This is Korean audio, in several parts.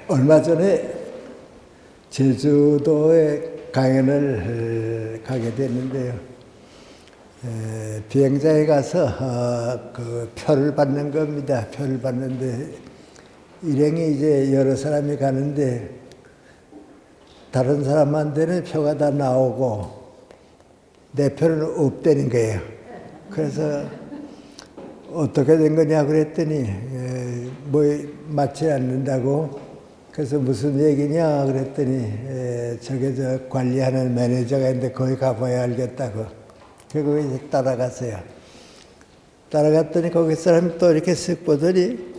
얼마 전에 제주도에 강연을 가게 됐는데요. 비행장에 가서 그 표를 받는 겁니다. 표를 받는데 일행이 이제 여러 사람이 가는데 다른 사람한테는 표가 다 나오고 내 표는 없다는 거예요. 그래서 어떻게 된 거냐 그랬더니 뭐 맞지 않는다고. 그래서 무슨 얘기냐 그랬더니 저게 저 관리하는 매니저가 있는데 거기 가봐야 알겠다고. 그리고 이제 따라갔어요. 따라갔더니 거기 사람이 또 이렇게 쓱 보더니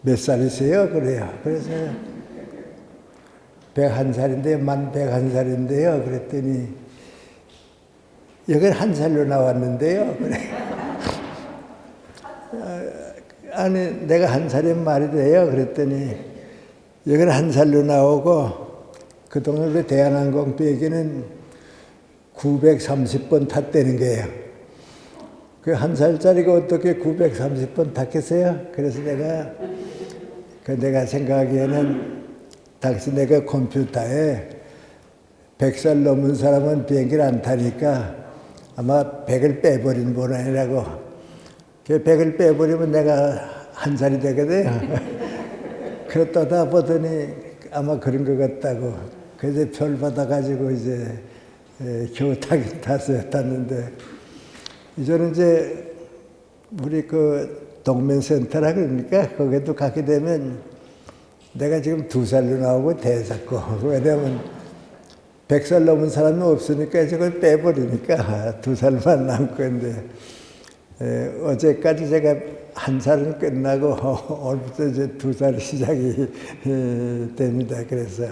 몇 살이세요? 그래요. 그래서 101살인데요. 만 101살인데요. 그랬더니 여긴 한 살로 나왔는데요. 그래. 아니 내가 한 살인 말이 돼요. 그랬더니 여기는 한 살로 나오고 그 동네 대한항공 비행기는 930번 탔다는 거예요. 그 한 살짜리가 어떻게 930번 탔겠어요? 그래서 내가 생각하기에는 당시 내가 컴퓨터에 100살 넘은 사람은 비행기를 안 타니까 아마 100을 빼버린 모양이라고. 그 100을 빼버리면 내가 한 살이 되거든요. 그랬다 보더니 아마 그런 것 같다고. 그래서 별 받아가지고 이제 겨우 타긴 탔는데 이제는 이제 우리 그 동면센터라 그러니까 거기도 가게 되면 내가 지금 2살로 나오고 대사고 왜냐면 100살 넘은 사람이 없으니까 저걸 빼버리니까 2살만 남고 있는데 어제까지 제가 한 살은 끝나고 오늘부터 이제 2살 시작이 됩니다. 그래서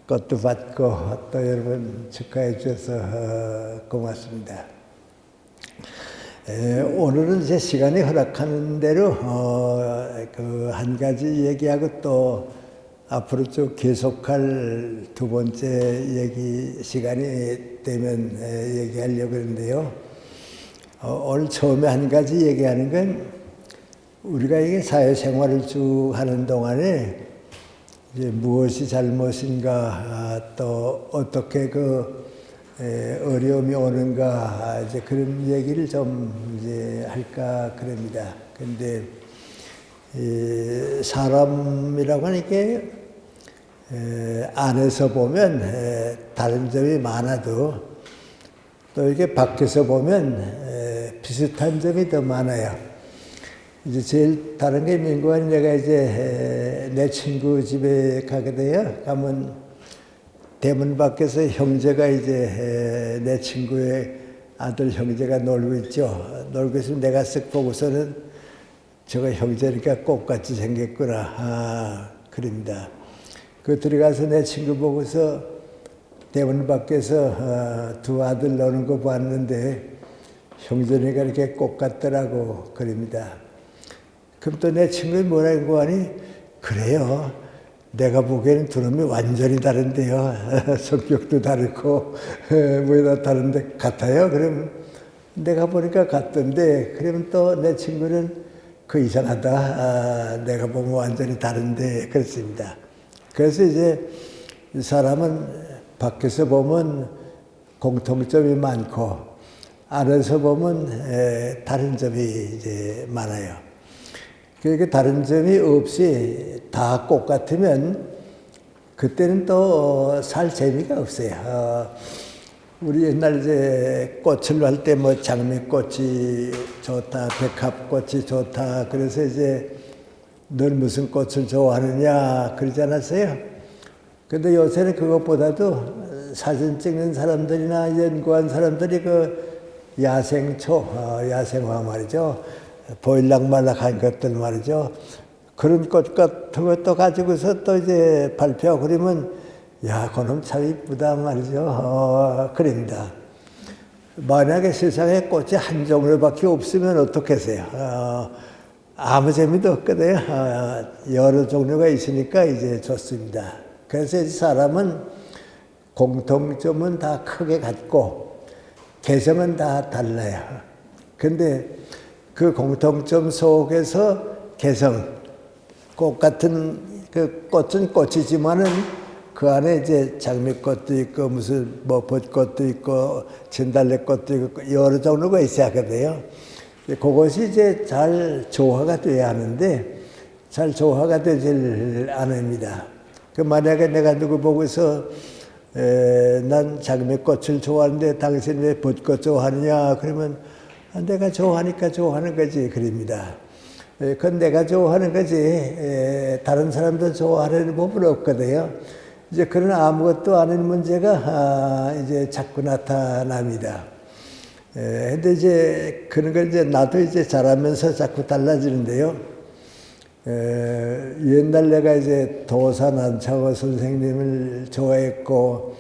꽃도 받고 또 여러분 축하해 주셔서 고맙습니다. 오늘은 제 시간이 허락하는 대로 그 한 가지 얘기하고 또 앞으로 쭉 계속할 두 번째 시간이 되면 얘기하려고 하는데요. 오늘 처음에 한 가지 얘기하는 건 우리가 이게 사회생활을 쭉 하는 동안에 이제 무엇이 잘못인가 또 어떻게 그 어려움이 오는가 이제 그런 얘기를 좀 이제 할까 그럽니다. 근데 사람이라고 하는 게 안에서 보면 다른 점이 많아도 또 이렇게 밖에서 보면 비슷한 점이 더 많아요. 이제 제일 다른 게 민구한 내가 이제 내 친구 집에 가게 돼요. 가면 대문 밖에서 형제가 이제 내 친구의 아들 형제가 놀고 있죠. 놀고 있으면 내가 쓱 보고서는 저거 형제니까 꽃같이 생겼구나. 그럽니다. 그 들어가서 내 친구 보고서 대문 밖에서 두 아들 노는 거 봤는데 형제니까 이렇게 꽃 같더라고 그럽니다. 그럼 또 내 친구가 뭐라고 하니 그래요. 내가 보기에는 두 놈이 완전히 다른데요. 성격도 다르고 뭐다 다른데 같아요. 그럼 내가 보니까 같던데 그러면 또 내 친구는 그 이상하다. 내가 보면 완전히 다른데 그렇습니다. 그래서 이제 사람은 밖에서 보면 공통점이 많고 안에서 보면 다른 점이 이제 많아요. 그러니까 다른 점이 없이 다 똑같으면 그때는 또 살 재미가 없어요. 우리 옛날 이제 꽃을 할 때 뭐 장미꽃이 좋다, 백합꽃이 좋다. 그래서 이제 넌 무슨 꽃을 좋아하느냐 그러지 않았어요? 근데 요새는 그것보다도 사진 찍는 사람들이나 연구한 사람들이 그 야생화 말이죠. 보일락말락한 것들 말이죠. 그런 꽃 같은 것도 가지고서 또 이제 발표하고 그러면 야, 그놈 참 이쁘다 말이죠. 그럽니다. 만약에 세상에 꽃이 한 종류밖에 없으면 어떻겠어요? 아무 재미도 없거든요. 여러 종류가 있으니까 이제 좋습니다. 그래서 사람은 공통점은 다 크게 같고 개성은 다 달라요. 근데 그 공통점 속에서 개성, 꽃 같은 그 꽃은 꽃이지만은 그 안에 이제 장미꽃도 있고 무슨 뭐 벚꽃도 있고 진달래꽃도 있고 여러 종류가 있어야 하거든요. 그것이 이제 잘 조화가 돼야 하는데 잘 조화가 되질 않습니다. 그 만약에 내가 누구 보고서 난 장미꽃을 좋아하는데 당신 왜 벚꽃 좋아하느냐 그러면 내가 좋아하니까 좋아하는 거지 그럽니다. 그건 내가 좋아하는 거지 다른 사람도 좋아하는 법은 없거든요. 이제 그런 아무것도 아닌 문제가 이제 자꾸 나타납니다. 근데 이제 그런 걸 이제 나도 이제 자라면서 자꾸 달라지는데요. 옛날 내가 이제 도산 안창호 선생님을 좋아했고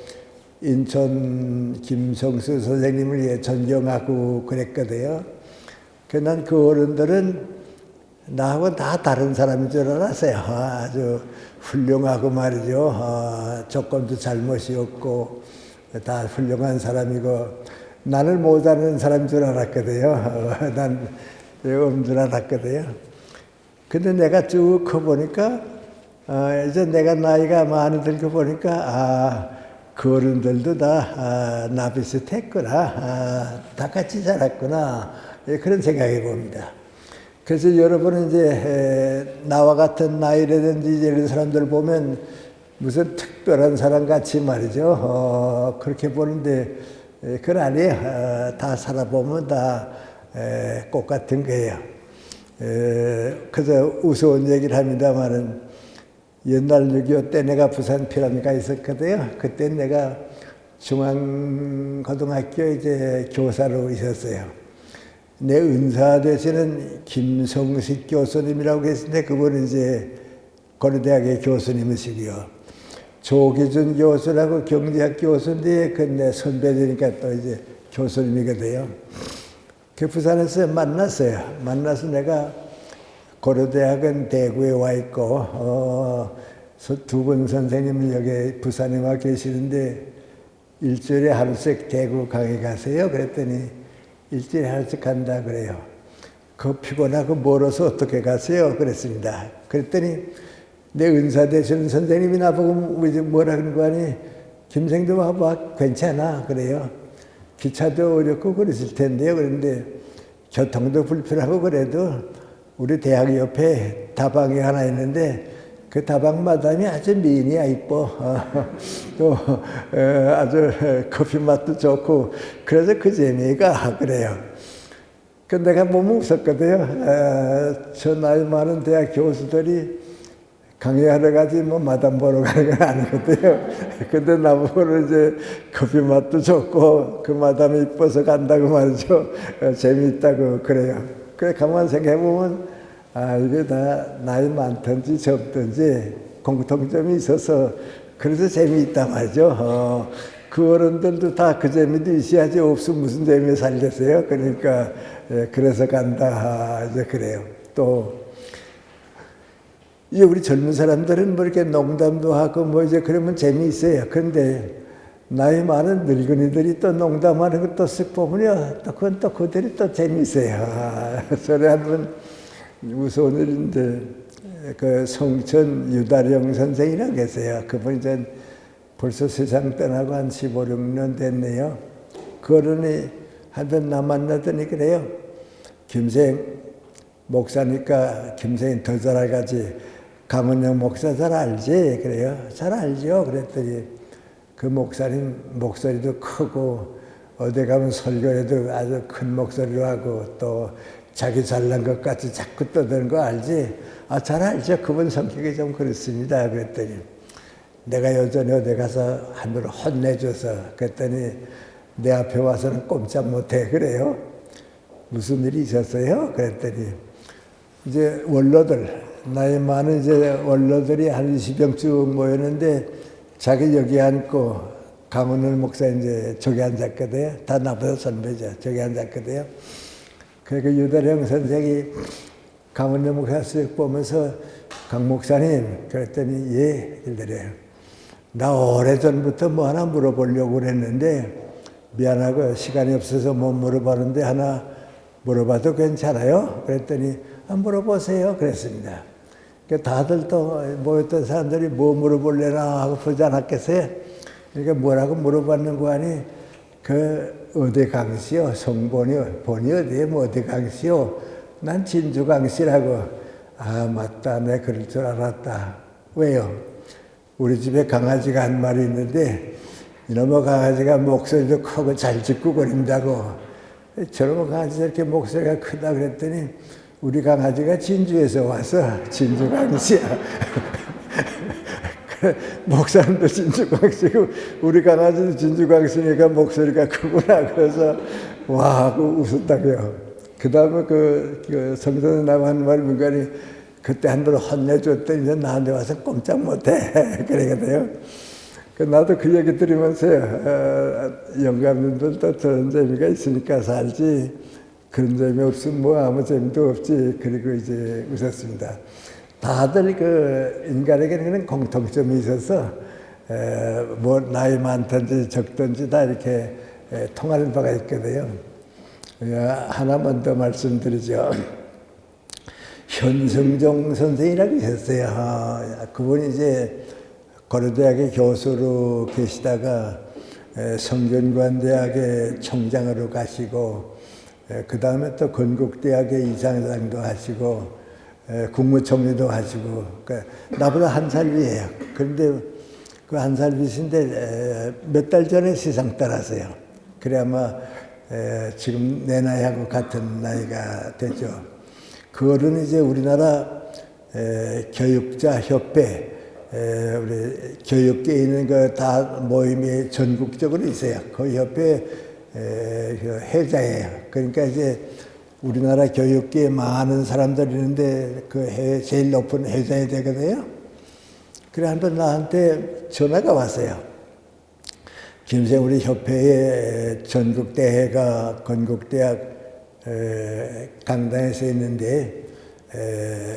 인천 김성수 선생님을 존경하고 그랬거든요. 난 그 어른들은 나하고 다 다른 사람인 줄 알았어요. 아주 훌륭하고 말이죠. 조건도 잘못이 없고 다 훌륭한 사람이고 나를 못하는 사람인 줄 알았거든요. 난 없는 줄 알았거든요. 근데 내가 쭉 커보니까 이제 내가 나이가 많이 들고 보니까 그 어른들도 다 나 비슷했구나. 다 같이 자랐구나. 그런 생각이 봅니다. 그래서 여러분은 이제 나와 같은 나이라든지 이런 사람들 보면 무슨 특별한 사람 같이 말이죠. 그렇게 보는데 그건 아니에요. 다 살아보면 다 똑같은 거예요. 그래서 우스운 얘기를 합니다만은 옛날 6.25 때 내가 부산 피라미가 있었거든요. 그때 내가 중앙고등학교 이제 교사로 있었어요. 내 은사 되시는 김성식 교수님이라고 계신데 그분은 이제 고려대학의 교수님이시고요. 조기준 교수라고 경제학 교수인데 그 내 선배되니까 또 이제 교수님이거든요. 그 부산에서 만났어요. 만나서 내가 고려대학은 대구에 와 있고 두 분 선생님은 여기 부산에 와 계시는데 일주일에 하루씩 대구 강의 가세요. 그랬더니 일주일에 하루씩 간다 그래요. 그 피곤하고 멀어서 어떻게 가세요? 그랬습니다. 그랬더니 내 은사 되시는 선생님이 나보고 뭐라 그런 거 아니 김생도 와봐 괜찮아 그래요. 기차도 어렵고 그랬을 텐데요. 그런데 교통도 불편하고 그래도 우리 대학 옆에 다방이 하나 있는데 그 다방 마담이 아주 미인이야 이뻐. 또 아주 커피 맛도 좋고 그래서 그 재미가 그래요. 그 내가 너무 웃었거든요. 저 나이 많은 대학 교수들이 강의하러 가지 뭐 마담 보러 가는 건 아니거든요. 근데 나보고 이제 커피 맛도 좋고 그 마담이 이뻐서 간다고 말이죠. 재미있다고 그래요. 그래 가만 생각해 보면 이게 다 나이 많든지 적든지 공통점이 있어서 그래서 재미있다 말이죠. 그 어른들도 다 그 재미도 있어야지 없으면 무슨 재미에 살겠어요. 그러니까 그래서 간다 이제 그래요. 또 이제 우리 젊은 사람들은 뭐 이렇게 농담도 하고 뭐 이제 그러면 재미있어요. 그런데 나이 많은 늙은이들이 또 농담하는 것도 쓱 보면요. 또 그건 또 그들이 또 재미있어요. 전에 한번 무서운 일인데 그 성천 유다령 선생이라고 계세요. 그분이 전 벌써 세상 떠나고 한 15, 16년 됐네요. 그 어른이 한번 나 만나더니 그래요. 김생 목사니까 김생이 더 잘 알겠지. 강은영 목사 잘 알지? 그래요. 잘 알죠. 그랬더니 그 목사님 목소리도 크고 어디 가면 설교에도 아주 큰 목소리로 하고 또 자기 잘난 것 같이 자꾸 떠드는 거 알지? 잘 알죠. 그분 성격이 좀 그렇습니다. 그랬더니 내가 여전히 어디 가서 한번 혼내줘서 그랬더니 내 앞에 와서는 꼼짝 못해. 그래요. 무슨 일이 있었어요? 그랬더니 이제 원로들, 나이 많은 이제 원로들이 한 20명쯤 모였는데 자기 여기 앉고 강원을 목사 이제 저기 앉았거든요. 다 나보다 선배죠. 저기 앉았거든요. 그러니까 유다령 선생이 강원래 목사 쓱 보면서 강 목사님 그랬더니 예 이래요. 나 오래전부터 뭐 하나 물어보려고 그랬는데 미안하고 시간이 없어서 못 물어봤는데 하나 물어봐도 괜찮아요? 그랬더니 물어보세요 그랬습니다. 다들 또 모였던 사람들이 뭐 물어볼래나 하고 보지 않았겠어요? 그러니까 뭐라고 물어봤는 거 아니, 어디 강씨요? 성본이, 본이 어디에 뭐 어디 강씨요? 난 진주 강씨라고. 아, 맞다. 내 그럴 줄 알았다. 왜요? 우리 집에 강아지가 한 마리 있는데, 이놈의 강아지가 목소리도 크고 잘 짖고 그린다고. 저놈의 강아지 이렇게 목소리가 크다 그랬더니, 우리 강아지가 진주에서 와서 진주 강씨야. 목사님도 진주 강씨고 우리 강아지도 진주 강씨니까 목소리가 크구나. 그래서 와 하고 웃었다고요. 그 다음에 그 성전에 나와 한 말이 뭔가니, 그때 한 번 혼내줬더니 이제 나한테 와서 꼼짝 못해. 그러거든요. 나도 그 얘기 들으면서요, 영감님들도 저런 재미가 있으니까 살지, 그런 재미 없으면 뭐 아무 재미도 없지. 그리고 이제 웃었습니다. 다들 인간에게는 공통점이 있어서, 뭐 나이 많든지 적든지 다 이렇게 통하는 바가 있거든요. 하나만 더 말씀드리죠. 현승종 선생이라고 계셨어요. 그분이 이제 고려대학의 교수로 계시다가 성균관대학의 총장으로 가시고, 그 다음에 또 건국대학의 이사장도 하시고, 국무총리도 하시고, 그러니까 나보다 한 살 위예요. 그런데 그 한 살 위신데 몇 달 전에 세상 떠났어요. 그래 아마 지금 내 나이하고 같은 나이가 되죠. 그거는 이제 우리나라 교육자 협회, 우리 교육계에 있는 그 다 모임이 전국적으로 있어요. 그 협회 회장이에요. 그러니까 이제 우리나라 교육계에 많은 사람들이 있는데 그 제일 높은 회장이 되거든요. 그래 한번 나한테 전화가 왔어요. 김생 우리 협회의 전국대회가 건국대학 강당에서 있는데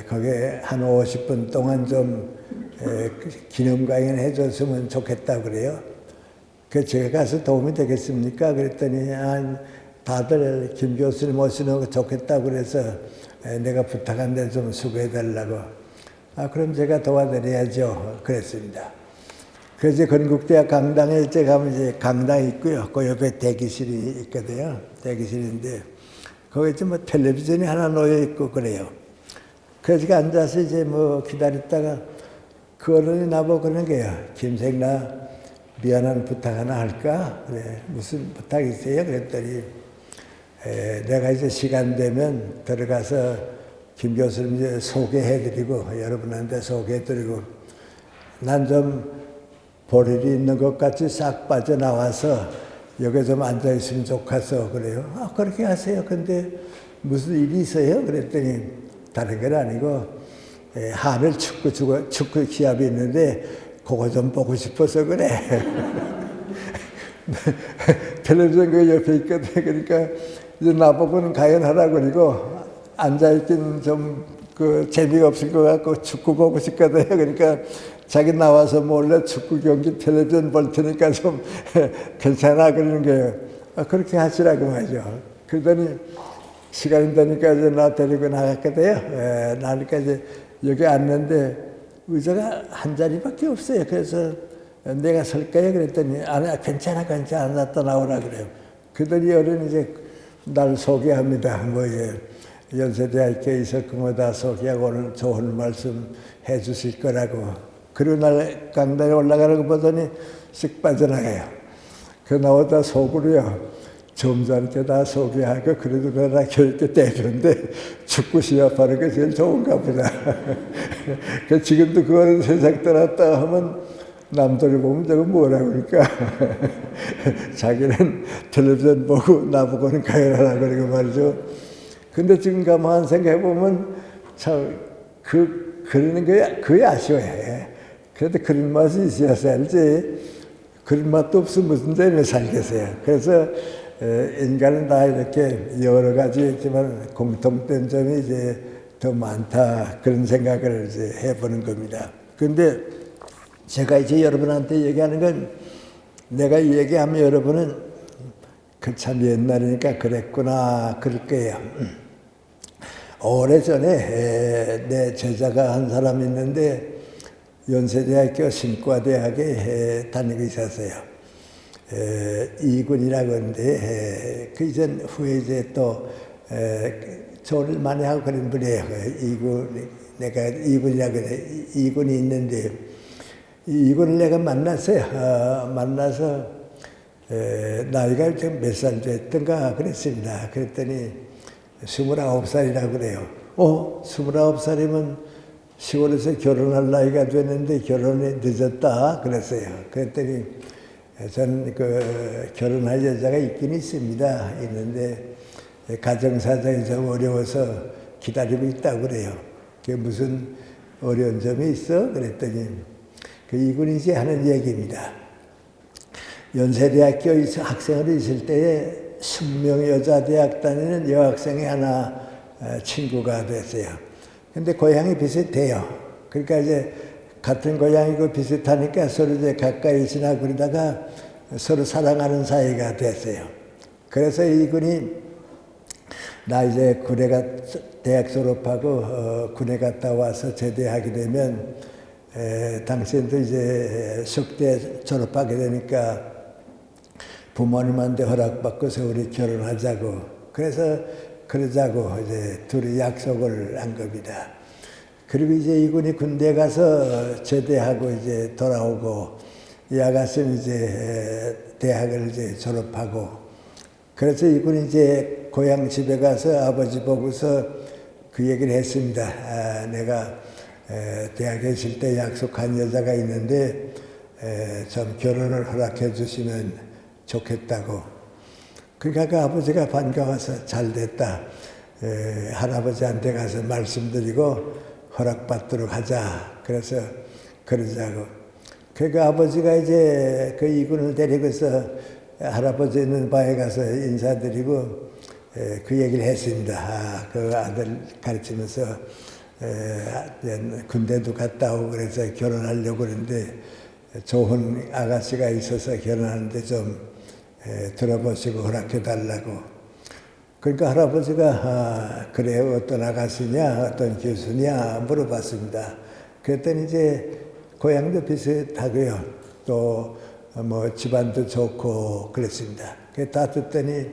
거기에 한 50분 동안 좀 기념 강연 해줬으면 좋겠다고 그래요. 그 제가 가서 도움이 되겠습니까? 그랬더니 다들 김 교수님 오시는 거 좋겠다고 그래서 내가 부탁한데 좀 수고해달라고. 그럼 제가 도와드려야죠. 그랬습니다. 그래서 건국대학 강당에 이제 가면 이제 강당이 있고요. 그 옆에 대기실이 있거든요. 대기실인데 거기 이제 뭐 텔레비전이 하나 놓여 있고 그래요. 그래서 앉아서 이제 뭐 기다렸다가 그 어른이 나보고 그러는 거예요. 김생 나 미안한 부탁 하나 할까? 그래. 무슨 부탁이세요? 그랬더니 내가 이제 시간 되면 들어가서 김 교수님 이제 소개해드리고 여러분한테 소개해드리고 난 좀 볼일이 있는 것 같이 싹 빠져나와서 여기 좀 앉아있으면 좋겠어. 그래요. 그렇게 하세요. 근데 무슨 일이 있어요? 그랬더니 다른 건 아니고 하늘 축구 시합이 있는데 그거 좀 보고 싶어서 그래. 텔레비전 그 옆에 있거든. 그러니까 이제 나보고는 가연하라고 그러고 앉아있기는 좀 재미가 없을 것 같고 축구 보고 싶거든요. 그러니까 자기 나와서 몰래 축구 경기 텔레비전 볼 테니까 좀 괜찮아 그러는 거예요. 그렇게 하시라고 하죠. 그러더니 시간이 되니까 이제 나 데리고 나갔거든요. 나니까 이제 여기 앉는데 의자가 한 자리밖에 없어요. 그래서 내가 설까요? 그랬더니 괜찮아 놨다 나오라 그래요. 그러더니 어른이 이제 날 소개합니다. 뭐 연세대학교에 있었고 뭐 다 소개하고 오늘 좋은 말씀 해주실 거라고. 그리고 날 강당에 올라가는 거 보더니 쓱 빠져나가요. 그 나오다 속으로요. 점잖게 다 소개하고 그래도 내가 교육계 대표인데 축구 시합하는 게 제일 좋은가 보다. 지금도 그거는 세상 떠났다 하면 남들이 보면 저거 뭐라 그러니까 자기는 텔레비전 보고 나보고는 가열하라 그러고 말이죠. 근데 지금 가만 생각해보면 참 그러는 게 그게 아쉬워요. 그래도 그런 맛이 있어야 살지 그런 맛도 없으면 무슨 재미에 살겠어요. 그래서 인간은 다 이렇게 여러 가지 있지만 공통된 점이 이제 더 많다 그런 생각을 이제 해보는 겁니다. 그런데 제가 이제 여러분한테 얘기하는 건 내가 얘기하면 여러분은 그 참 옛날이니까 그랬구나 그럴 거예요. 오래전에 내 제자가 한 사람 있는데 연세대학교 신과대학에 다니고 있었어요. 이군이라고 하는데 그 이전 후에 이제 또 조언을 많이 하고 그런 분이에요. 내가 이군이라고 해. 이군이 있는데 이군을 내가 만났어요. 만나서 나이가 몇 살 됐던가 그랬습니다. 그랬더니 29살이라고 그래요. 29살이면 시골에서 결혼할 나이가 됐는데 결혼이 늦었다 그랬어요. 그랬더니 저는 결혼할 여자가 있긴 있습니다. 있는데 가정사정이 좀 어려워서 기다리고 있다고 그래요. 그게 무슨 어려운 점이 있어? 그랬더니 그 이군이지 하는 얘기입니다. 연세대학교 학생으로 있을 때에 20명 여자 대학 다니는 여학생이 하나 친구가 됐어요. 근데 고향이 비슷해요. 그러니까 이제 같은 고향이고 비슷하니까 서로 이제 가까이 지나고 그러다가 서로 사랑하는 사이가 됐어요. 그래서 이군이 나 이제 군에 대학 졸업하고 군에 갔다 와서 제대하게 되면 당신도 이제 숙대 졸업하게 되니까 부모님한테 허락받고서 우리 결혼하자고. 그래서 그러자고 이제 둘이 약속을 한 겁니다. 그리고 이제 이군이 군대 가서 제대하고 이제 돌아오고 이 아가씨는 이제 대학을 이제 졸업하고 그래서 이군이 이제 고향 집에 가서 아버지 보고서 그 얘기를 했습니다. 내가 대학에 있을 때 약속한 여자가 있는데 좀 결혼을 허락해 주시면 좋겠다고. 그러니까 그 아버지가 반가워서 잘 됐다. 할아버지한테 가서 말씀드리고 허락받도록 하자. 그래서 그러자고. 그러니까 아버지가 이제 그 이군을 데리고서 할아버지 있는 바에 가서 인사드리고 그 얘기를 했습니다. 그 아들 가르치면서 군대도 갔다 오고 그래서 결혼하려고 그러는데 좋은 아가씨가 있어서 결혼하는데 좀 들어보시고 허락해달라고. 그러니까 할아버지가 그래 어떤 아가씨냐 어떤 교수냐 물어봤습니다. 그랬더니 이제 고향도 비슷하고요. 또 뭐 집안도 좋고 그랬습니다. 다 듣더니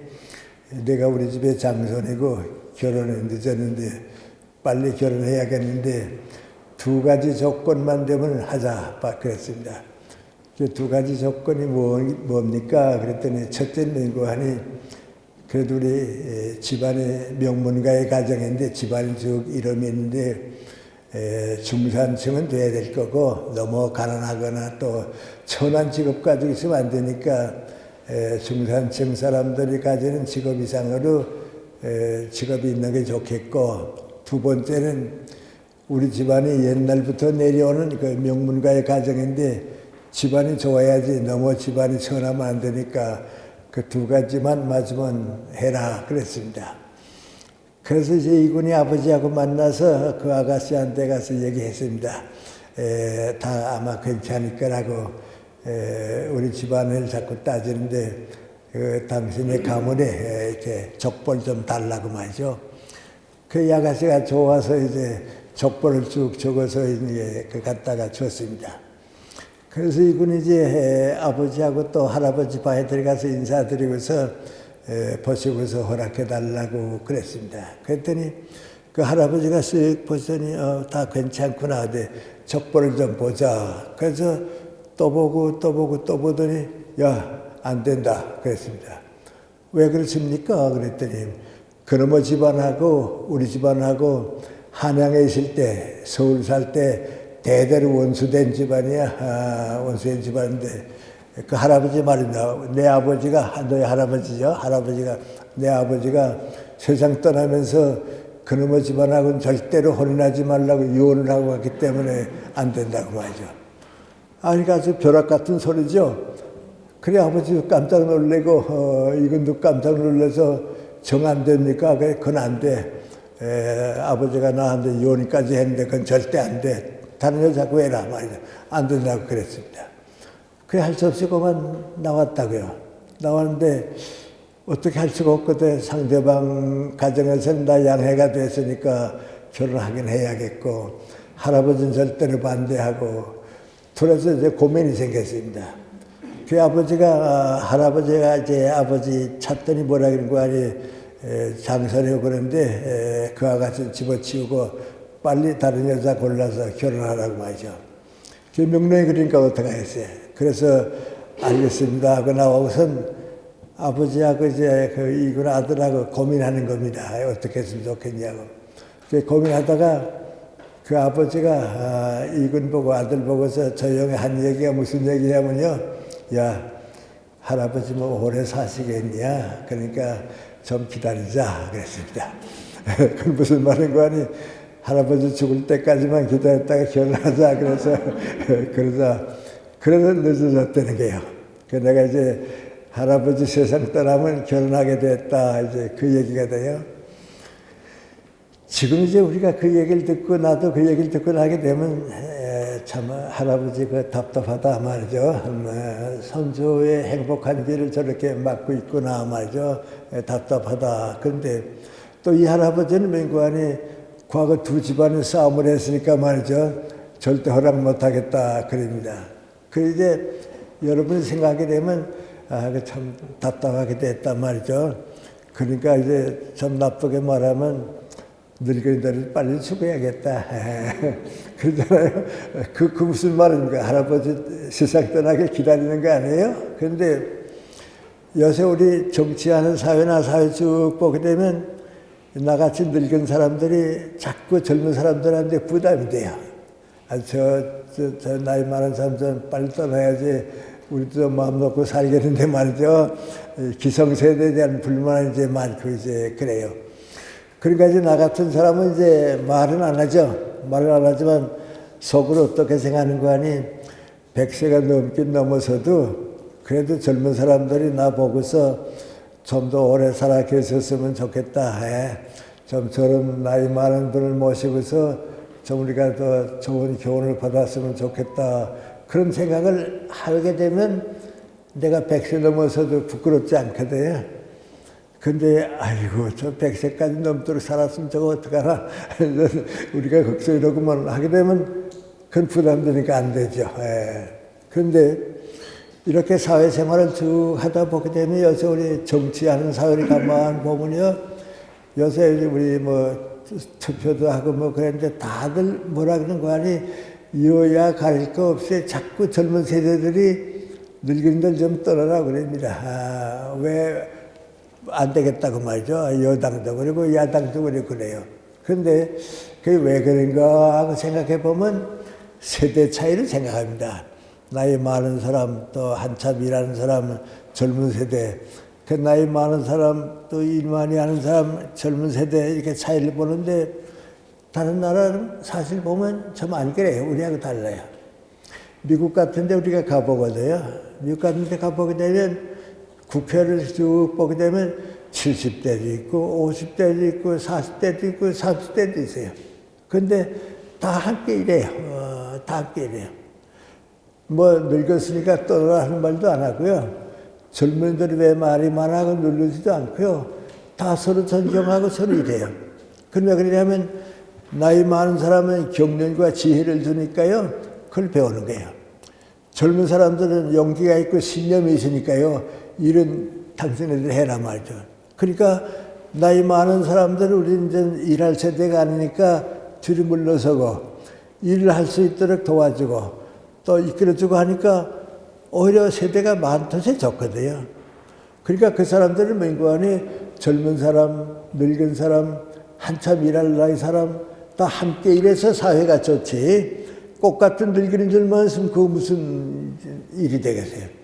내가 우리 집의 장손이고 결혼은 늦었는데 빨리 결혼해야겠는데 2가지 조건만 되면 하자 그랬습니다. 그 2가지 조건이 뭡니까? 그랬더니 첫째는 하니 그래도 우리 집안의 명문가의 가정인데 집안이 쭉 이름이 있는데 중산층은 돼야 될 거고 너무 가난하거나 또 천한 직업 가지고 있으면 안 되니까 중산층 사람들이 가지는 직업 이상으로 직업이 있는 게 좋겠고 2번째는 우리 집안이 옛날부터 내려오는 그 명문가의 가정인데 집안이 좋아야지 너무 집안이 천하면 안 되니까 그 2가지만 맞으면 해라 그랬습니다. 그래서 이제 이군이 아버지하고 만나서 그 아가씨한테 가서 얘기했습니다. 다 아마 괜찮을 거라고 우리 집안을 자꾸 따지는데 당신의 가문에 이렇게 족벌 좀 달라고 말이죠. 그 아가씨가 좋아서 이제 족벌을 쭉 적어서 이제 갖다가 줬습니다. 그래서 이군이 이제 아버지하고 또 할아버지 방에 들어가서 인사드리고서 보시고서 허락해달라고 그랬습니다. 그랬더니 그 할아버지가 쓱 보더니 다 괜찮구나. 족보를 좀 보자. 그래서 또 보고 또 보더니 야, 안 된다 그랬습니다. 왜 그렇습니까? 그랬더니 그놈의 집안하고 우리 집안하고 한양에 있을 때 서울 살 때 대대로 원수된 집안이야. 원수된 집안인데 그 할아버지 말입니다. 내 아버지가 너희 할아버지죠. 할아버지가 내 아버지가 세상 떠나면서 그놈의 집안하고는 절대로 혼인하지 말라고 유언을 하고 갔기 때문에 안 된다고 말이죠. 아니 아주 벼락 같은 소리죠. 그래 아버지도 깜짝 놀래고 이건도 깜짝 놀라서 정 안 됩니까? 그래 그건 안 돼. 아버지가 나한테 유언까지 했는데 그건 절대 안 돼. 다른 여자 구해라 말이죠. 안 된다고 그랬습니다. 그래 할 수 없이 그만 나왔다고요. 나왔는데 어떻게 할 수가 없거든. 상대방 가정에서는 나 양해가 됐으니까 결혼하긴 해야겠고, 할아버지는 절대로 반대하고, 둘에서 이제 고민이 생겼습니다. 그 할아버지가 이제 아버지 찾더니 뭐라 그런 거 아니, 장사려고 그러는데, 그 아가씨 집어치우고 빨리 다른 여자 골라서 결혼하라고 말이죠. 그 명령이 그러니까 어떡하겠어요. 그래서 알겠습니다 하고 나오고선 아버지하고 이제 그 이군 아들하고 고민하는 겁니다. 어떻게 했으면 좋겠냐고. 고민하다가 그 아버지가 이군 보고 아들 보고서 조용히 한 얘기가 무슨 얘기냐면요. 야, 할아버지 뭐 오래 사시겠냐? 그러니까 좀 기다리자 그랬습니다. 그건 무슨 말인 거 아니? 할아버지 죽을 때까지만 기다렸다가 결혼하자 그래서 늦어졌다는 게요. 내가 이제 할아버지 세상 떠나면 결혼하게 됐다 이제 그 얘기가 돼요. 지금 이제 우리가 그 얘기를 듣고 나도 그 얘기를 듣고 나게 되면 참 할아버지 그 답답하다 말이죠. 손주의 행복한 길을 저렇게 막고 있구나 말이죠. 답답하다. 그런데 또 이 할아버지는 맹구하니 과거 두 집안이 싸움을 했으니까 말이죠. 절대 허락 못하겠다 그럽니다. 그 이제 여러분이 생각하게 되면 참 답답하게 됐단 말이죠. 그러니까 이제 좀 나쁘게 말하면 늙은이들을 빨리 죽어야겠다. 그러잖아요. 그 무슨 말입니까? 할아버지 세상 떠나게 기다리는 거 아니에요? 그런데 요새 우리 정치하는 사회나 사회 쭉 보게 되면 나같이 늙은 사람들이 자꾸 젊은 사람들한테 부담이 돼요. 저 나이 많은 사람 좀 빨리 떠나야지 우리도 마음 놓고 살겠는데 말이죠. 기성세대에 대한 불만이 이제 많고 이제 그래요. 그러니까 이제 나 같은 사람은 이제 말은 안 하죠. 말은 안 하지만 속으로 어떻게 생각하는 거 아니? 100세가 넘긴 넘어서도 그래도 젊은 사람들이 나 보고서 좀 더 오래 살아 계셨으면 좋겠다. 좀 저런 나이 많은 분을 모시고서 좀 우리가 더 좋은 교훈을 받았으면 좋겠다. 그런 생각을 하게 되면 내가 100세 넘어서도 부끄럽지 않거든요. 근데 아이고 저 100세까지 넘도록 살았으면 저거 어떡하나 우리가 걱정 이러고만 하게 되면 그건 부담되니까 안 되죠. 그런데 이렇게 사회생활을 쭉 하다 보게 되면 요새 우리 정치하는 사회를 가만 보면요. 요새 우리 뭐 투표도 하고 뭐 그랬는데 다들 뭐라 그러는 거 아니? 여야 가릴 거 없이 자꾸 젊은 세대들이 늙은이들 좀 떠나라 그럽니다. 왜 안 되겠다고 말이죠. 여당도 그리고 야당도 그래요. 그런데 그게 왜 그런가 하고 생각해 보면 세대 차이를 생각합니다. 나이 많은 사람 또 한참 일하는 사람 젊은 세대, 그 나이 많은 사람 또 일 많이 하는 사람 젊은 세대 이렇게 차이를 보는데 다른 나라는 사실 보면 좀 안 그래요. 우리하고 달라요. 미국 같은 데 우리가 가보거든요. 미국 같은 데 가보게 되면 국회를 쭉 보게 되면 70대도 있고 50대도 있고 40대도 있고 30대도 있어요. 그런데 다 함께 일해요. 다 함께 일해요. 뭐 늙었으니까 떠나라 하는 말도 안 하고요. 젊은이들이 왜 말이 많아고 누르지도 않고요. 다 서로 존경하고 서로 일해요. 그러면 그러냐면 나이 많은 사람은 경륜과 지혜를 주니까요. 그걸 배우는 거예요. 젊은 사람들은 용기가 있고 신념이 있으니까요. 일은 당신네들 해라 말이죠. 그러니까 나이 많은 사람들은 우리 이제 일할 세대가 아니니까 뒤로 물러서고 일을 할 수 있도록 도와주고 또 이끌어주고 하니까 오히려 세대가 많듯이 좋거든요. 그러니까 그 사람들은 맹구하니 젊은 사람, 늙은 사람, 한참 일할 나이 사람 다 함께 일해서 사회가 좋지. 꽃 같은 늙은이들만 있으면 그 무슨 일이 되겠어요.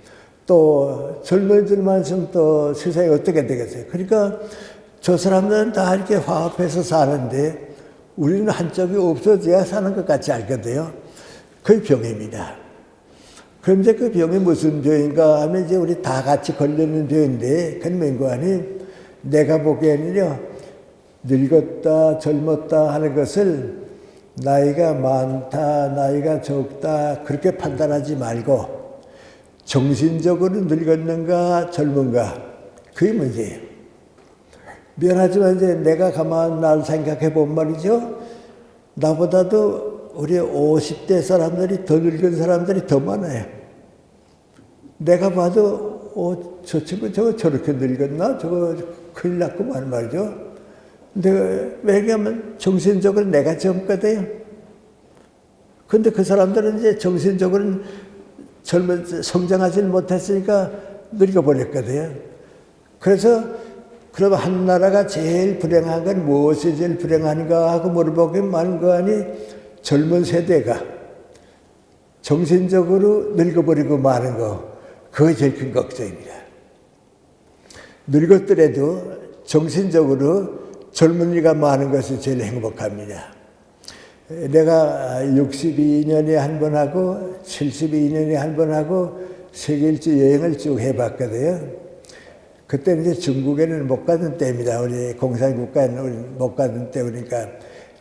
또 젊은이들만 있으면 또 세상이 어떻게 되겠어요. 그러니까 저 사람들은 다 이렇게 화합해서 사는데 우리는 한쪽이 없어져야 사는 것 같이 알거든요. 그게 병입니다. 그런데 그 병이 무슨 병인가 하면 이제 우리 다 같이 걸리는 병인데 그건 맹구하니 내가 보기에는요. 늙었다 젊었다 하는 것을 나이가 많다 나이가 적다 그렇게 판단하지 말고 정신적으로 늙었는가 젊은가 그게 문제예요. 미안하지만 이제 내가 가만 날 생각해 본 말이죠. 나보다도 우리 50대 사람들이 더 늙은 사람들이 더 많아요. 내가 봐도 저 친구 저렇게 늙었나? 저거 큰일 났구만 말이죠. 근데 왜냐하면 정신적으로 내가 젊거든요. 근데 그 사람들은 이제 정신적으로는 성장하지 못했으니까 늙어버렸거든요. 그래서 그럼 한 나라가 제일 불행한 건 무엇이 제일 불행한가 하고 물어보기만 많은 거 아니 젊은 세대가 정신적으로 늙어버리고 마는 거, 그게 제일 큰 걱정입니다. 늙었더라도 정신적으로 젊은이가 많은 것이 제일 행복합니다. 내가 62년에 한 번 하고 72년에 한 번 하고 세계 일주 여행을 쭉 해봤거든요. 그때는 이제 중국에는 못 가던 때입니다. 우리 공산국가는 못 가던 때니까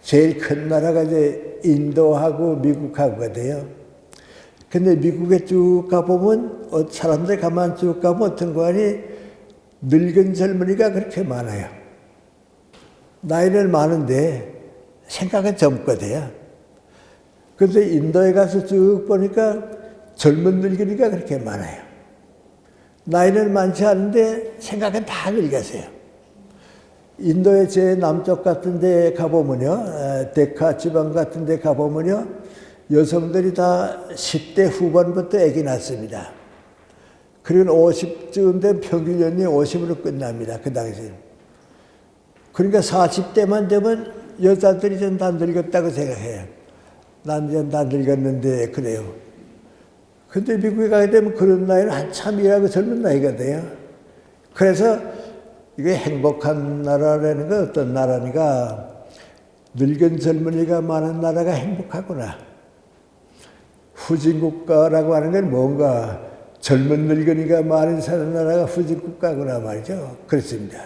제일 큰 나라가 이제 인도하고 미국하고거든요. 근데 미국에 쭉 가보면 사람들 가만 쭉 가보면 어떤 거 아니 늙은 젊은이가 그렇게 많아요. 나이는 많은데 생각은 젊거든요. 그런데 인도에 가서 쭉 보니까 젊은 늙은이가 그렇게 많아요. 나이는 많지 않은데 생각은 다 늙었어요. 인도의 제 남쪽 같은 데 가보면요, 데카 지방 같은 데 가보면요, 여성들이 다 10대 후반부터 아기 낳습니다. 그리고 50쯤 된 평균 연령이 50으로 끝납니다. 그 당시에. 그러니까 40대만 되면 여자들이 좀 다 늙었다고 생각해요. 난 이제 다 늙었는데 그래요. 근데 미국에 가게 되면 그런 나이는 한참 일하고 젊은 나이거든요. 그래서 이게 행복한 나라라는 건 어떤 나라니까 늙은 젊은이가 많은 나라가 행복하구나. 후진국가라고 하는 건 뭔가 젊은 늙은이가 많은 사는 나라가 후진국가구나 말이죠. 그렇습니다.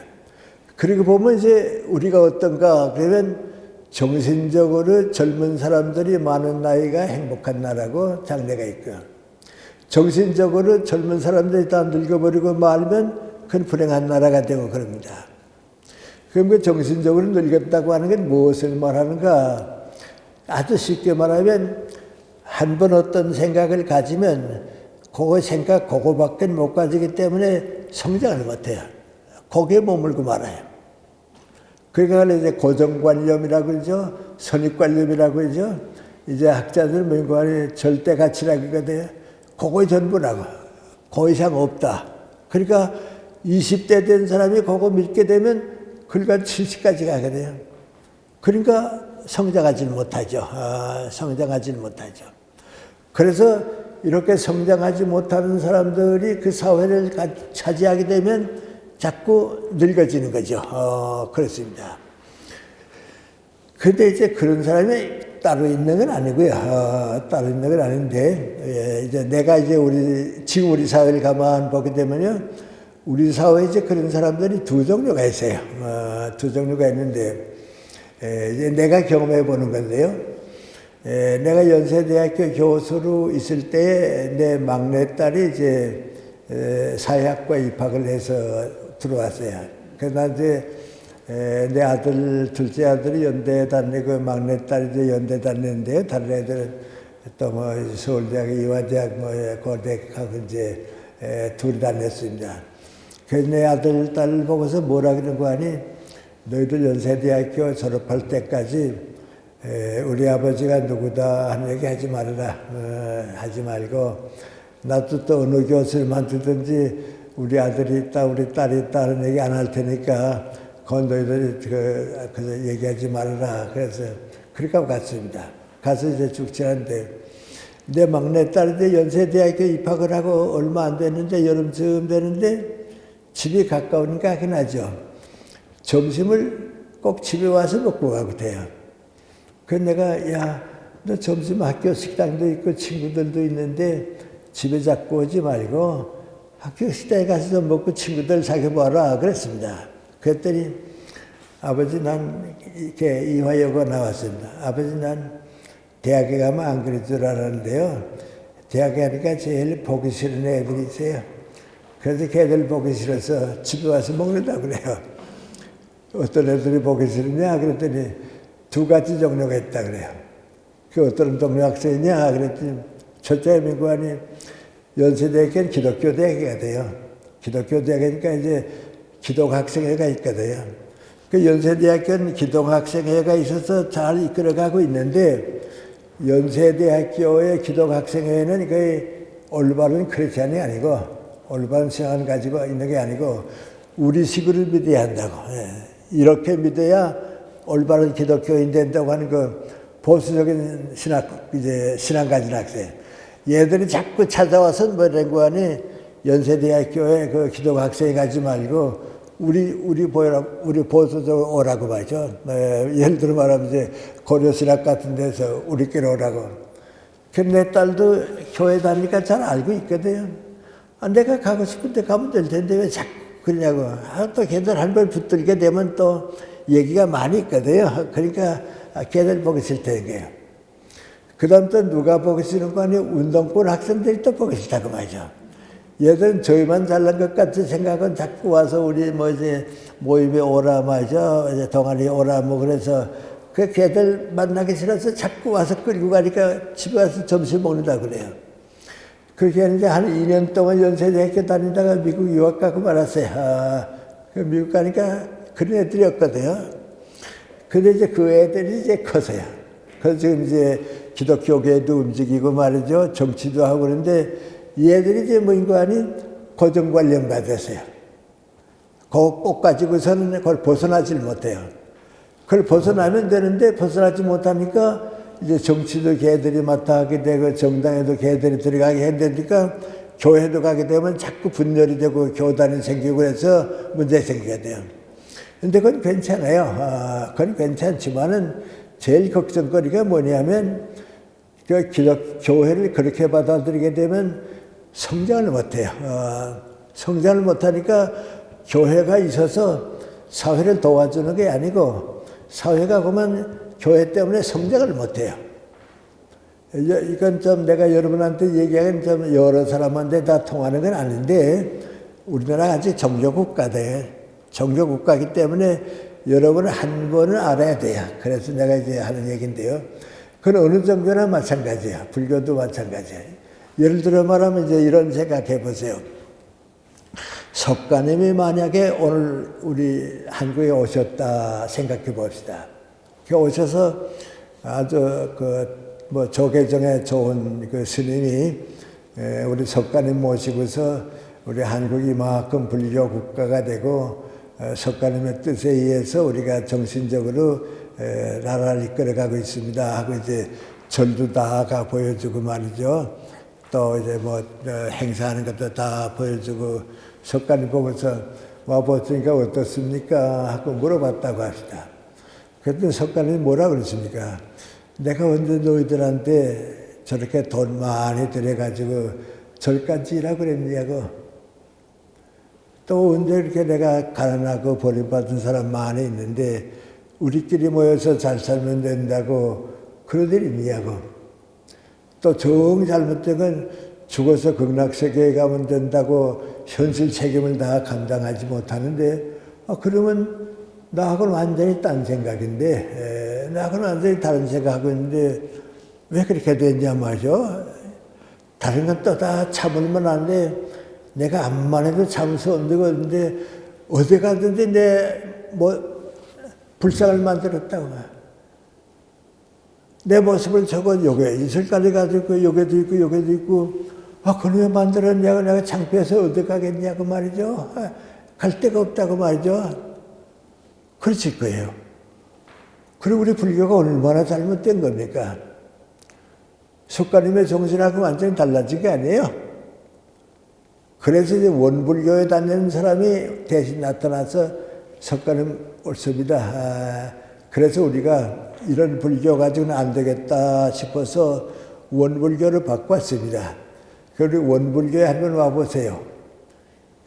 그리고 보면 이제 우리가 어떤가 그러면 정신적으로 젊은 사람들이 많은 나이가 행복한 나라고 장래가 있고 정신적으로 젊은 사람들이 다 늙어버리고 말면 그건 불행한 나라가 되고 그럽니다. 그럼 그 정신적으로 늙었다고 하는 건 무엇을 말하는가? 아주 쉽게 말하면 한 번 어떤 생각을 가지면 그거 생각 그거밖에 못 가지기 때문에 성장을 못해요. 거기에 머물고 말아요. 그러니까 이제 고정관념이라고 그러죠. 선입관념이라고 그러죠. 이제 학자들은 뭔가 절대 가치라거든요. 그거의 전부라고. 그 이상 없다. 그러니까 20대 된 사람이 그거 믿게 되면 그러니까 70까지 가거든요. 그러니까 성장하지 못하죠. 성장하지 못하죠. 그래서 이렇게 성장하지 못하는 사람들이 그 사회를 차지하게 되면 자꾸 늙어지는 거죠. 그렇습니다. 근데 이제 그런 사람이 따로 있는 건 아니고요. 따로 있는 건 아닌데, 이제 내가 이제 지금 우리 사회를 가만 보게 되면요. 우리 사회에 이제 그런 사람들이 두 종류가 있어요. 두 종류가 있는데, 이제 내가 경험해 보는 건데요. 내가 연세대학교 교수로 있을 때 내 막내딸이 이제 사회학과 입학을 해서 들어왔어요. 그래서 이제 내 아들, 둘째 아들이 연대에 다니고 막내딸이 이제 연대 다니는데요. 다른 애들은 또 뭐 서울대학, 이화대학, 뭐 고대학하고 이제 둘이 다녔습니다. 그래서 내 아들, 딸 보고서 뭐라 그러는 거 아니? 너희들 연세대학교 졸업할 때까지 우리 아버지가 누구다 하는 얘기 하지 말아라. 하지 말고 나도 또 어느 교수를 만들든지 우리 아들이 있다, 우리 딸이 있다 하는 얘기 안 할 테니까 그건 너희들이 그래서 얘기하지 말아라. 그래서 그렇게 하고 갔습니다. 가서 이제 쭉 지났는데 내 막내딸이 연세대학교 입학을 하고 얼마 안 됐는데 여름쯤 되는데 집이 가까우니까 하긴 하죠. 점심을 꼭 집에 와서 먹고 가고 돼요. 그래서 내가 야, 너 점심 학교 식당도 있고 친구들도 있는데 집에 자꾸 오지 말고 학교 식당에 가서 좀 먹고 친구들 사귀어봐라 그랬습니다. 그랬더니 아버지 난 이렇게 이화여고 나왔습니다. 아버지 난 대학에 가면 안 그럴 줄 알았는데요. 대학에 가니까 제일 보기 싫은 애들이 있어요. 그래서 걔들 보기 싫어서 집에 와서 먹는다 그래요. 어떤 애들이 보기 싫으냐 그랬더니 두 가지 종류가 있다 그래요. 그 어떤 동료 학생이냐 그랬더니 첫째 민관이 연세대학교는 기독교 대학이가 돼요. 기독교 대학이니까 이제 기독학생회가 있거든요. 그 연세대학교는 기독학생회가 있어서 잘 이끌어가고 있는데 연세대학교의 기독학생회는 그 올바른 크리스찬이 아니고 올바른 신앙을 가지고 있는 게 아니고 우리식으로 믿어야 한다고. 이렇게 믿어야 올바른 기독교인 된다고 하는 그 보수적인 신앙 가진 학생. 얘들이 자꾸 찾아와서 뭐라고 하니 연세대학교에 그 기독학생이 가지 말고 우리 보수적으로 오라고 말이죠. 예를 들어 말하면 이제 고려신학 같은 데서 우리끼리 오라고. 그런데 내 딸도 교회 다니니까 잘 알고 있거든요. 내가 가고 싶은데 가면 될 텐데 왜 자꾸 그러냐고. 또 걔들 한 번 붙들게 되면 또 얘기가 많이 있거든요. 그러니까 걔들 보기 싫다는 거예요. 그 다음 또 누가 보기 싫은 거 아니에요? 운동권 학생들이 또 보기 싫다고 말이죠. 얘들은 저희만 잘난 것 같은 생각은 자꾸 와서 우리 뭐 이제 모임에 오라 말이죠. 이제 동아리 오라 뭐 그래서 그 걔들 만나기 싫어서 자꾸 와서 끌고 가니까 집에 와서 점심 먹는다 그래요. 그렇게 이제 한 2년 동안 연세대학교 다니다가 미국 유학 가고 말았어요. 그 미국 가니까 그런 애들이었거든요. 근데 이제 그 애들이 이제 커서요. 그래서 지금 이제 기독교계도 움직이고 말이죠. 정치도 하고 그러는데 얘들이 이제 뭐인가 하니 고정관념가 됐어요. 그거 가지고서는 그걸 벗어나질 못해요. 그걸 벗어나면 되는데 벗어나지 못하니까 이제 정치도 걔들이 맡아 하게 되고 정당에도 걔들이 들어가게 해야 되니까 교회도 가게 되면 자꾸 분열이 되고 교단이 생기고 그래서 문제 생기게 돼요. 근데 그건 괜찮아요. 그건 괜찮지만은 제일 걱정거리가 뭐냐면 그 교회를 그렇게 받아들이게 되면 성장을 못해요. 성장을 못하니까 교회가 있어서 사회를 도와주는 게 아니고 사회가 보면 교회 때문에 성장을 못해요. 이건 좀 내가 여러분한테 얘기하기는 좀 여러 사람한테 다 통하는 건 아닌데 우리나라가 아직 종교국가대. 종교국가이기 때문에 여러분은 한 번은 알아야 돼요. 그래서 내가 이제 하는 얘기인데요. 그건 어느 종교나 마찬가지야. 불교도 마찬가지야. 예를 들어 말하면 이제 이런 생각해 보세요. 석가님이 만약에 오늘 우리 한국에 오셨다 생각해 봅시다. 오셔서 아주 뭐 조계종에 좋은 그 스님이 우리 석가님 모시고서 우리 한국이 이만큼 불교 국가가 되고 석가님의 뜻에 의해서 우리가 정신적으로 나라를 이끌어가고 있습니다 하고 이제 절도 다 가 보여주고 말이죠. 또 이제 뭐 행사하는 것도 다 보여주고 석가님 보고서 와보시니까 어떻습니까 하고 물어봤다고 합시다. 그랬더니 석가님이 뭐라 그러십니까? 내가 언제 너희들한테 저렇게 돈 많이 들여가지고 절까지 일하고 그랬냐고. 또 언제 이렇게 내가 가난하고 버림받은 사람 많이 있는데 우리끼리 모여서 잘 살면 된다고 그런 일 있냐고. 또 정 잘못된 건 죽어서 극락세계에 가면 된다고 현실 책임을 다 감당하지 못하는데 그러면 나하고는 완전히 딴 생각인데 나하고는 완전히 다른 생각하고 있는데 왜 그렇게 됐냐 말이죠. 다른 건 또 다 참을만 한데 내가 암만 해도 참을 수 없는 건데 어디 가든지 내 뭐 불상을 만들었다고. 내 모습을 저거 요게 이슬까지 가지고 요게도 있고 요게도 있고 그걸 왜 만들었냐고 내가 창피해서 어디 가겠냐고 말이죠. 갈 데가 없다고 말이죠. 그렇을 거예요. 그리고 우리 불교가 얼마나 잘못된 겁니까? 석가님의 정신하고 완전히 달라진 게 아니에요. 그래서 이제 원불교에 다니는 사람이 대신 나타나서 석가님 옳습니다. 그래서 우리가 이런 불교 가지고는 안 되겠다 싶어서 원불교를 바꿨습니다. 그리고 원불교에 한번 와보세요.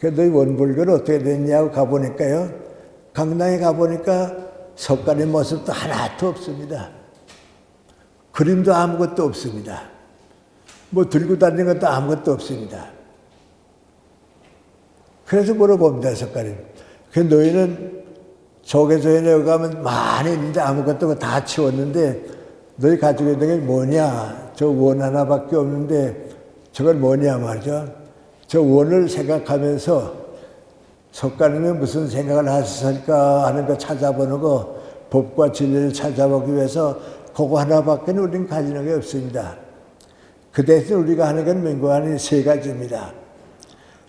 그래도 원불교는 어떻게 됐냐고 가보니까요. 강당에 가보니까 석가님 모습도 하나도 없습니다. 그림도 아무것도 없습니다. 뭐 들고 다니는 것도 아무것도 없습니다. 그래서 물어봅니다, 석가님. 그 너희는 조계소에 가면 많이 있는데 아무것도 다 치웠는데 너희 가지고 있는 게 뭐냐? 저 원 하나밖에 없는데 저건 뭐냐 말이죠. 저 원을 생각하면서 석가님이 무슨 생각을 하셨을까 하는 거 찾아보는 거, 법과 진리를 찾아보기 위해서 그거 하나밖에 우리는 가지는 게 없습니다. 그 대신 우리가 하는 건 민관이 세 가지입니다.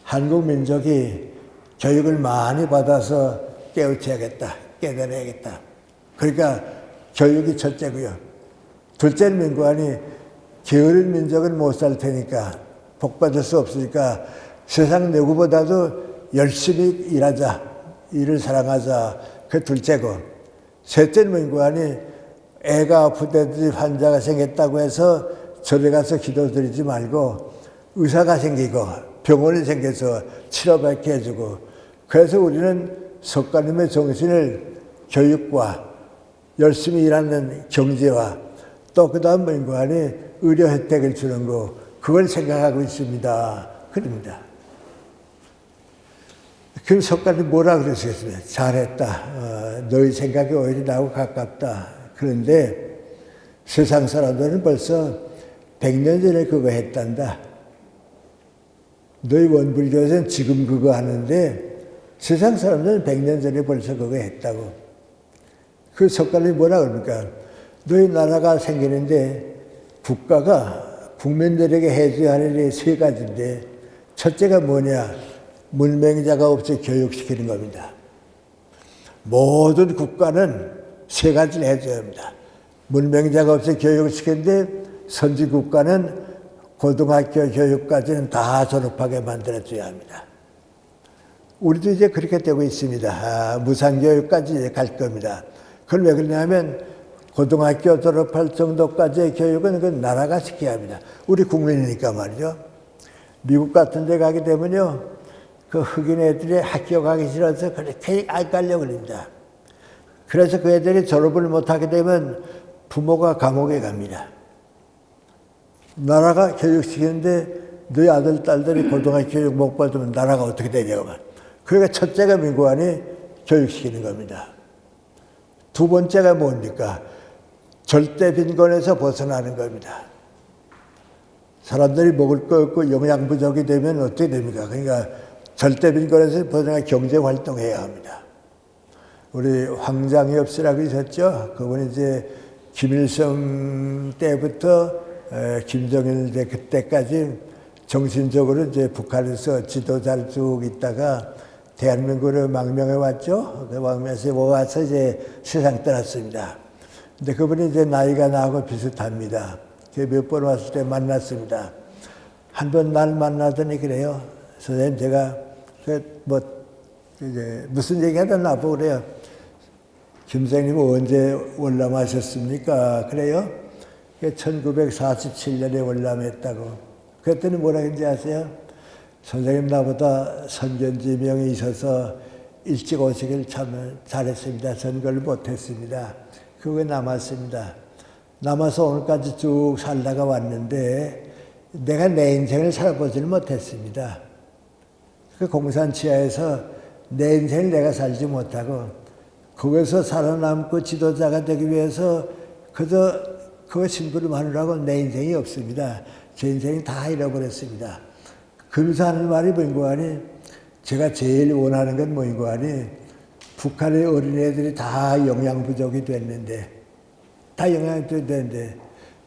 한국 민족이 교육을 많이 받아서 깨우쳐야겠다, 깨달아야겠다. 그러니까 교육이 첫째고요. 둘째는 민관이 게으른 민족은 못 살 테니까, 복 받을 수 없으니까 세상 누구보다도 열심히 일하자, 일을 사랑하자. 그 둘째고, 셋째는 민관이 애가 아프다든지 환자가 생겼다고 해서 절에 가서 기도드리지 말고 의사가 생기고 병원이 생겨서 치료받게 해주고, 그래서 우리는 석가님의 정신을 교육과 열심히 일하는 경제와 또 그 다음 민관이 의료 혜택을 주는 거, 그걸 생각하고 있습니다. 그럽니다. 그럼 석가님 뭐라 그러시겠습니까? 잘했다. 너희 생각이 오히려 나하고 가깝다. 그런데 세상 사람들은 벌써 100년 전에 그거 했단다. 너희 원불교에서는 지금 그거 하는데 세상 사람들은 100년 전에 벌써 그거 했다고. 그 석가님이 뭐라 그럽니까? 너희 나라가 생기는데 국가가 국민들에게 해줘야 할 일이 세 가지인데, 첫째가 뭐냐? 문맹자가 없이 교육시키는 겁니다. 모든 국가는 세 가지를 해줘야 합니다. 문맹자가 없이 교육을 시키는데 선진 국가는 고등학교 교육까지는 다 졸업하게 만들어줘야 합니다. 우리도 이제 그렇게 되고 있습니다. 무상교육까지 이제 갈 겁니다. 그건 왜 그러냐면 고등학교 졸업할 정도까지의 교육은 그 나라가 시켜야 합니다. 우리 국민이니까 말이죠. 미국 같은 데 가게 되면요, 그 흑인 애들이 학교 가기 싫어서 그렇게 헷갈려 그럽니다. 그래서 그 애들이 졸업을 못하게 되면 부모가 감옥에 갑니다. 나라가 교육시키는데 너희 아들, 딸들이 고등학교 교육 못 받으면 나라가 어떻게 되냐고 말. 그러니까 첫째가 민관이 교육시키는 겁니다. 두 번째가 뭡니까? 절대 빈곤에서 벗어나는 겁니다. 사람들이 먹을 거 없고 영양 부족이 되면 어떻게 됩니까? 그러니까 절대 빈곤에서 벗어나 경제 활동해야 합니다. 우리 황장엽씨라고 있었죠. 그분이 이제 김일성 때부터 김정일 때 그때까지 정신적으로 이제 북한에서 지도자를 쭉 있다가 대한민국으로 망명해 왔죠. 그 망명에서 와서 이제 세상 떠났습니다. 근데 그분이 이제 나이가 나하고 비슷합니다. 몇 번 왔을 때 만났습니다. 한 번 날 만나더니 그래요. 선생님, 제가 이제 무슨 얘기하다 나보고 그래요. 김 선생님은 언제 월남하셨습니까? 그래요. 1947년에 월남했다고. 그랬더니 뭐라 했는지 아세요? 선생님, 나보다 선견지명이 있어서 일찍 오시길 참 잘했습니다. 선거를 못했습니다. 그거 남았습니다. 남아서 오늘까지 쭉 살다가 왔는데 내가 내 인생을 살아보지는 못했습니다. 그 공산 치하에서 내 인생을 내가 살지 못하고 거기서 살아남고 지도자가 되기 위해서 그저 그거 심부름하느라고 내 인생이 없습니다. 제 인생이 다 잃어버렸습니다. 그러면서 하는 말이 뭔가 하니, 제가 제일 원하는 건 뭔가 하니, 북한의 어린애들이 다 영양 부족이 됐는데,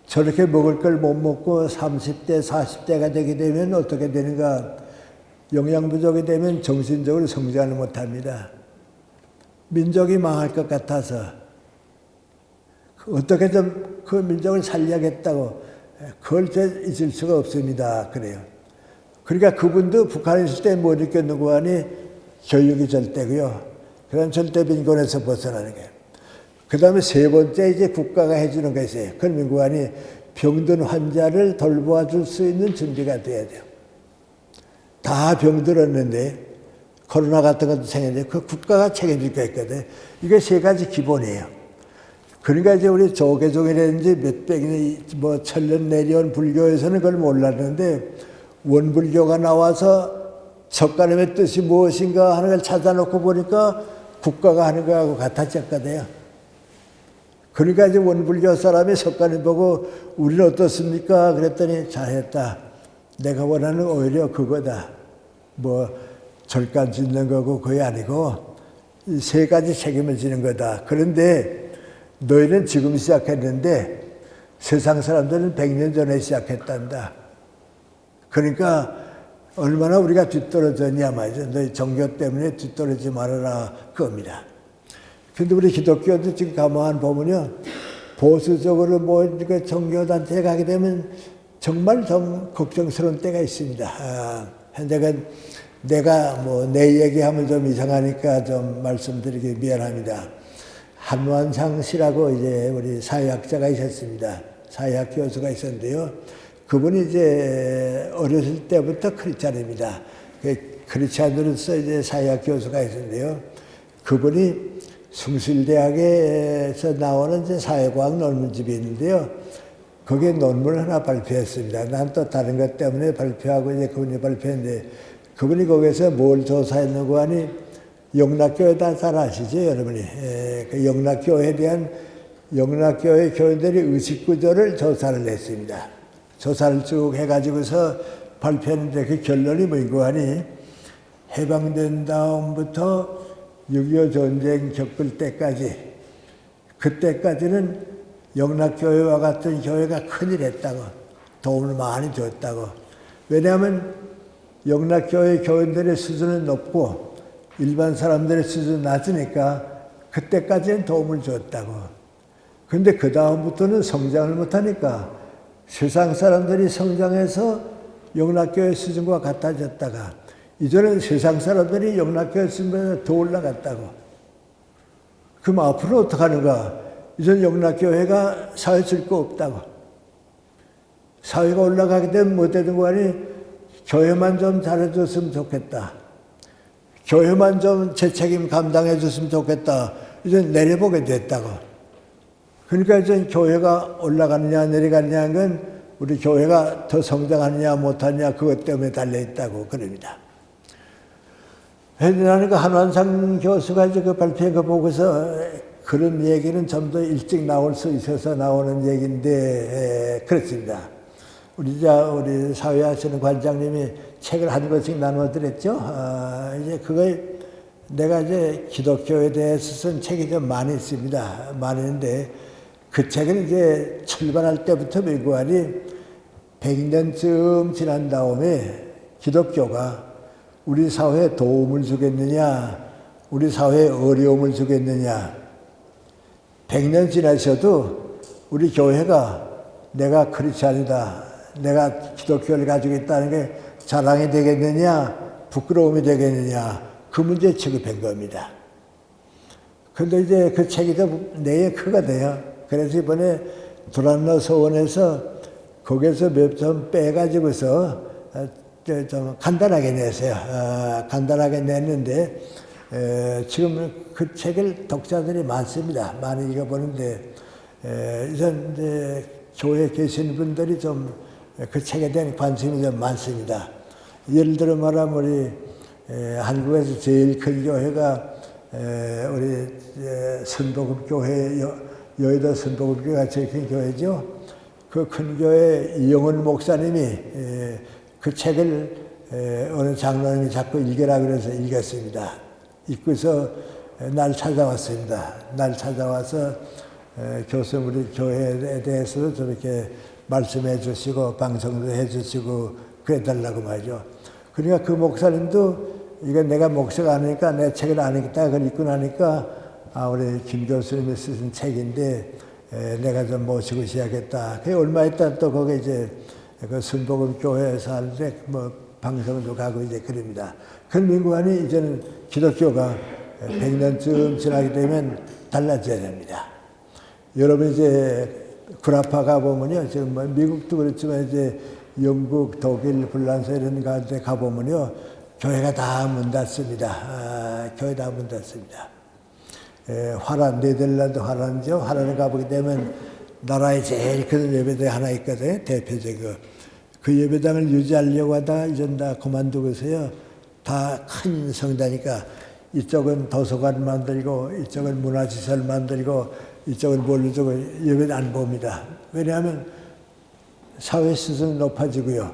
저렇게 먹을 걸 못 먹고 30대, 40대가 되게 되면 어떻게 되는가? 영양 부족이 되면 정신적으로 성장을 못 합니다. 민족이 망할 것 같아서 어떻게든 그 민족을 살려야겠다고, 그걸 잊을 수가 없습니다. 그래요. 그러니까 그분도 북한에 있을 때 못 느꼈는고 하니 교육이 절대고요. 그 다음 절대 빈곤에서 벗어나는 거예요. 그 다음에 세 번째 이제 국가가 해주는 거 있어요. 그건 민관이 병든 환자를 돌보아 줄 수 있는 준비가 돼야 돼요. 다 병들었는데 코로나 같은 것도 생겼는데 그 국가가 책임질 거 있거든. 이게 세 가지 기본이에요. 그러니까 이제 우리 조계종이라든지 몇백년, 천년 내려온 불교에서는 그걸 몰랐는데 원불교가 나와서 석가님의 뜻이 무엇인가 하는 걸 찾아놓고 보니까 국가가 하는 거하고 같아졌거든요. 그러니까 이제 원불교 사람이 석가님 보고 우리는 어떻습니까? 그랬더니 잘했다. 내가 원하는 오히려 그거다. 뭐 절간 짓는 거고 그게 아니고 이 세 가지 책임을 지는 거다. 그런데 너희는 지금 시작했는데 세상 사람들은 100년 전에 시작했단다. 그러니까 얼마나 우리가 뒤떨어졌냐 말이죠. 너희 종교 때문에 뒤떨어지지 말아라 그겁니다. 근데 우리 기독교도 지금 가만 보면요. 보수적으로 뭐 종교단체에 가게 되면 정말 좀 걱정스러운 때가 있습니다. 내가 뭐 내 얘기하면 좀 이상하니까 좀 말씀드리기 미안합니다. 한완상 씨라고 이제 우리 사회학자가 있었습니다. 사회학 교수가 있었는데요. 그분이 이제 어렸을 때부터 크리스찬입니다. 크리스찬으로서 이제 사회학 교수가 있었는데요. 그분이 숭실대학에서 나오는 이제 사회과학 논문집이 있는데요. 거기에 논문을 하나 발표했습니다. 난 또 다른 것 때문에 발표하고 이제 그분이 발표했는데 그분이 거기서 뭘 조사했는고 하니 영락교회 다 잘 아시죠, 여러분이? 그 영락교회에 대한 영락교회 교인들의 의식구조를 조사를 했습니다. 조사를 쭉 해가지고서 발표했는데 그 결론이 뭔고 하니 해방된 다음부터 6.25 전쟁 겪을 때까지 그때까지는 영락교회와 같은 교회가 큰일 했다고 도움을 많이 줬다고. 왜냐하면 영락교회 교인들의 수준은 높고 일반 사람들의 수준은 낮으니까 그때까지는 도움을 줬다고. 그런데 그 다음부터는 성장을 못하니까 세상 사람들이 성장해서 영락교회 수준과 같아졌다가 이전엔 세상 사람들이 영락교회 수준보다 더 올라갔다고. 그럼 앞으로 어떻게 하는가? 이전 영락교회가 사회 줄 거 없다고. 사회가 올라가게 되면 뭐 되는 거 아니? 교회만 좀 잘해줬으면 좋겠다. 교회만 좀 제 책임 감당해 줬으면 좋겠다. 이제 내려보게 됐다고. 그러니까 이제 교회가 올라가느냐 내려가느냐 하는 건 우리 교회가 더 성장하느냐 못하느냐 그것 때문에 달려있다고 그럽니다. 나는 그 한완상 교수가 이제 그 발표한 거 보고서 그런 얘기는 좀 더 일찍 나올 수 있어서 나오는 얘기인데 그렇습니다. 우리 사회하시는 관장님이 책을 한 권씩 나눠드렸죠. 이제 그걸 내가 이제 기독교에 대해서 쓴 책이 좀 많이 있습니다. 많이 있는데 그 책은 이제 출발할 때부터 메고하니 100년쯤 지난 다음에 기독교가 우리 사회에 도움을 주겠느냐, 우리 사회에 어려움을 주겠느냐. 100년 지나셔도 우리 교회가 내가 크리스찬이다, 내가 기독교를 가지고 있다는 게 자랑이 되겠느냐, 부끄러움이 되겠느냐, 그 문제에 취급한 겁니다. 근데 이제 그 책이 좀 내에 크거든요. 그래서 이번에 두란노 서원에서 거기서 몇 점 빼가지고서 좀 간단하게 냈어요. 간단하게 냈는데, 지금 그 책을 독자들이 많습니다. 많이 읽어보는데, 이제 교회에 계신 분들이 좀 그 책에 대한 관심이 좀 많습니다. 예를 들어 말하면 우리 한국에서 제일 큰 교회가 우리 선복음교회, 여의도 선복음교회가 제일 큰 교회죠. 그 큰 교회 이영훈 목사님이 그 책을 어느 장로님이 자꾸 읽으라 그래서 읽었습니다. 읽고서 날 찾아왔습니다. 날 찾아와서 교수님 우리 교회에 대해서도 좀 이렇게 말씀해 주시고 방송도 해 주시고 그래 달라고 말이죠. 그러니까 그 목사님도 이건 내가 목사가 아니니까 내 책을 안 읽다 그걸 읽고 나니까 우리 김 교수님이 쓰신 책인데 내가 좀 모시고 시작했다. 그 얼마 있다 또 거기 이제 그 순복음 교회에서 하는데 뭐 방송도 가고 이제 그럽니다. 그런 민구안이 이제는 기독교가 100년쯤 지나게 되면 달라져야 됩니다. 여러분 이제 구라파 가보면요. 지금 뭐 미국도 그렇지만 이제 영국, 독일, 불란서 이런 가운데 가보면요. 교회가 다 문 닫습니다. 교회 다 문 닫습니다. 화란, 네덜란드 화란이죠. 화란에 가보게 되면 나라에 제일 큰 예배당이 하나 있거든요. 대표적인 그 예배당을 유지하려고 하다가 이젠 다 그만두고서요. 다 큰 성당이니까 이쪽은 도서관 만들고 이쪽은 문화시설 만들고 이쪽은 뭘로 저거 예배를 안 봅니다. 왜냐하면 사회 수준이 높아지고요.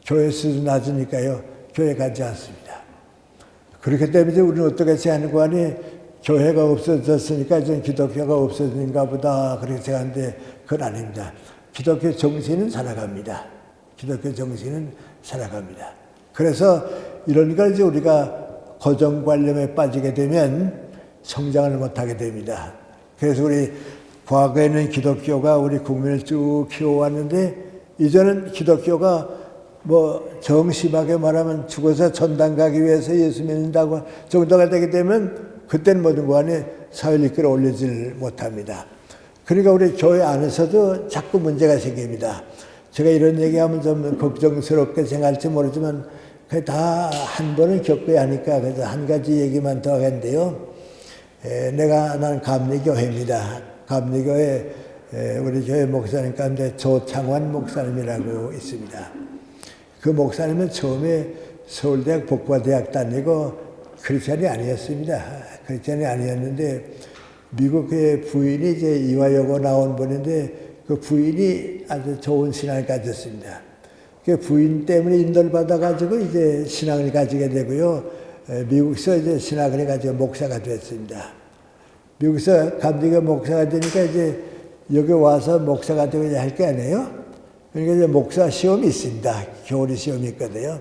교회 수준이 낮으니까요. 교회 가지 않습니다. 그렇기 때문에 우리는 어떻게 생각하는가 하니 교회가 없어졌으니까 좀 기독교가 없어진가 보다 그렇게 생각하는데 그건 아닙니다. 기독교 정신은 살아갑니다. 기독교 정신은 살아갑니다. 그래서 이런 걸 이제 우리가 고정관념에 빠지게 되면 성장을 못하게 됩니다. 그래서 우리 과거에는 기독교가 우리 국민을 쭉 키워왔는데 이제는 기독교가 뭐 정심하게 말하면 죽어서 천당 가기 위해서 예수 믿는다고 정도가 되게 되면 그때는 모든 거 안에 사회를 이끌어 올리질 못합니다. 그러니까 우리 교회 안에서도 자꾸 문제가 생깁니다. 제가 이런 얘기하면 좀 걱정스럽게 생각할지 모르지만 다 한 번은 겪어야 하니까 그래서 한 가지 얘기만 더 하겠는데요. 나는 감리교회입니다. 감리교회 우리 교회 목사님 가운데 조창환 목사님이라고 있습니다. 그 목사님은 처음에 서울대학 복과대학 다니고 크리스찬이 아니었습니다. 크리스찬이 아니었는데 미국 그 부인이 이제 이화여고 나온 분인데 그 부인이 아주 좋은 신앙을 가졌습니다. 그 부인 때문에 인도를 받아가지고 이제 신앙을 가지게 되고요. 미국에서 이제 신학을 해가지고 목사가 됐습니다. 미국에서 감리교 목사가 되니까 이제 여기 와서 목사가 되고 할 게 아니에요. 그러니까 이제 목사 시험이 있습니다. 교리 시험이 있거든요.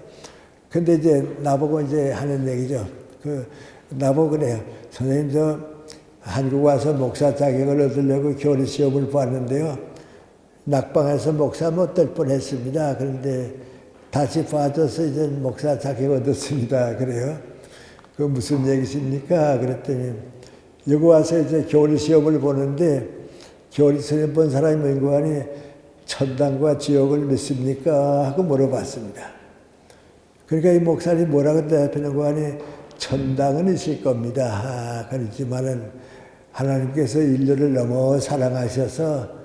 근데 이제 나보고 이제 하는 얘기죠. 나보고 그래요. 선생님, 저 한국 와서 목사 자격을 얻으려고 교리 시험을 봤는데요. 낙방해서 목사 못 될 뻔했습니다. 그런데 다시 빠져서 이제 목사 자격 얻었습니다. 그래요. 그 무슨 얘기십니까? 그랬더니 여기 와서 이제 교리 시험을 보는데 교리 시험 본 사람이 뭔가 하니 천당과 지옥을 믿습니까? 하고 물어봤습니다. 그러니까 이 목사님이 뭐라고 대답하는 거 하니 천당은 있을 겁니다. 그렇지만은 하나님께서 인류를 너무 사랑하셔서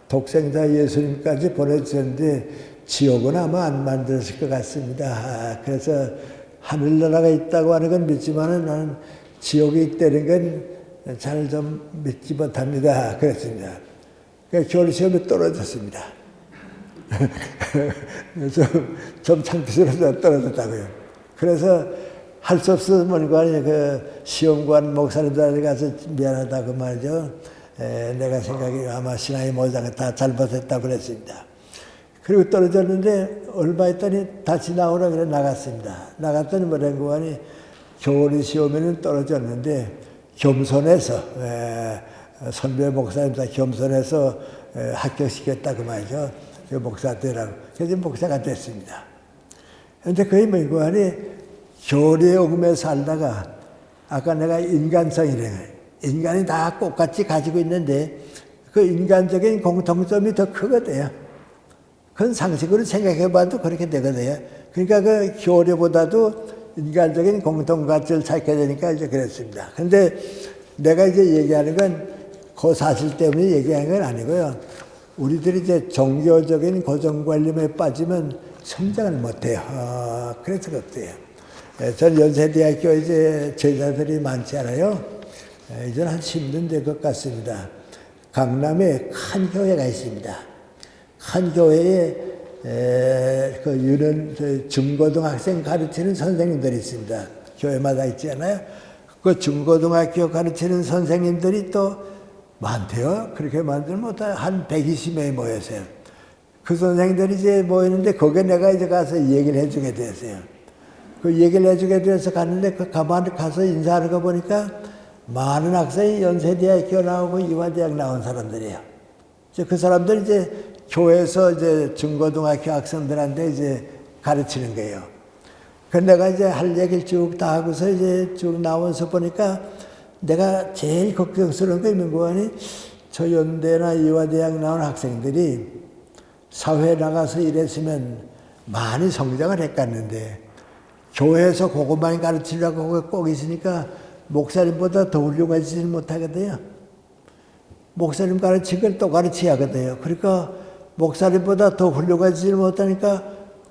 독생자 예수님까지 보내주셨는데 지옥은 아마 안 만들었을 것 같습니다. 그래서 하늘나라가 있다고 하는 건 믿지만은 나는 지옥이 있다는 건 잘 좀 믿지 못합니다. 그랬습니다. 그러니까 교리시험에 떨어졌습니다. 좀 창피스러워서 떨어졌다고요. 그래서 할 수 없어서 뭔가 그 시험관 목사님들 가서 미안하다고 말이죠. 내가 생각이 아마 신앙이 모자가 다 잘못했다고 그랬습니다. 그리고 떨어졌는데 얼마 있더니 다시 나오라 그래 나갔습니다. 나갔더니 뭐라고 하니 교리 시험에는 떨어졌는데 겸손해서 선배 목사님 다 겸손해서 합격시켰다고 말이죠. 그 목사 되라고. 그래서 목사가 됐습니다. 그런데 그게 뭐고 하니 교리에 얽매 살다가 아까 내가 인간성이래. 인간이 다 똑같이 가지고 있는데 그 인간적인 공통점이 더 크거든요. 그건 상식으로 생각해봐도 그렇게 되거든요. 그러니까 그 교리보다도 인간적인 공통가치를 찾게 되니까 이제 그랬습니다. 근데 내가 이제 얘기하는 건 그 사실 때문에 얘기하는 건 아니고요. 우리들이 이제 종교적인 고정관념에 빠지면 성장을 못해요. 그래서 그렇대요. 저는 연세대학교 이제 제자들이 많지 않아요. 이제는 한 10년 된 것 같습니다. 강남에 큰 교회가 있습니다. 큰 교회에 그 유년 중고등학생 가르치는 선생님들이 있습니다. 교회마다 있지 않아요? 그 중고등학교 가르치는 선생님들이 또 많대요. 그렇게 많지는 못해요. 한 120명이 모였어요. 그 선생님들이 이제 모이는데 거기에 내가 이제 가서 얘기를 해주게 됐어요. 그 얘기를 해주게 돼서 갔는데 그 가만히 가서 인사하는 거 보니까 많은 학생이 연세대학교 나오고 이화대학 나온 사람들이에요. 그 사람들이 이제 교회에서 이제 중고등학교 학생들한테 이제 가르치는 거예요. 그 내가 이제 할 얘기를 쭉 다 하고서 이제 쭉 나와서 보니까 내가 제일 걱정스러운 게 있는 거니 저 연대나 이화대학 나온 학생들이 사회에 나가서 일했으면 많이 성장을 했겠는데 교회에서 그것만 가르치려고 꼭 있으니까 목사님보다 더 훌륭하지는 못하거든요. 목사님 가르친 걸 또 가르쳐야 하거든요. 그러니까 목사님보다 더 훌륭하지는 못하니까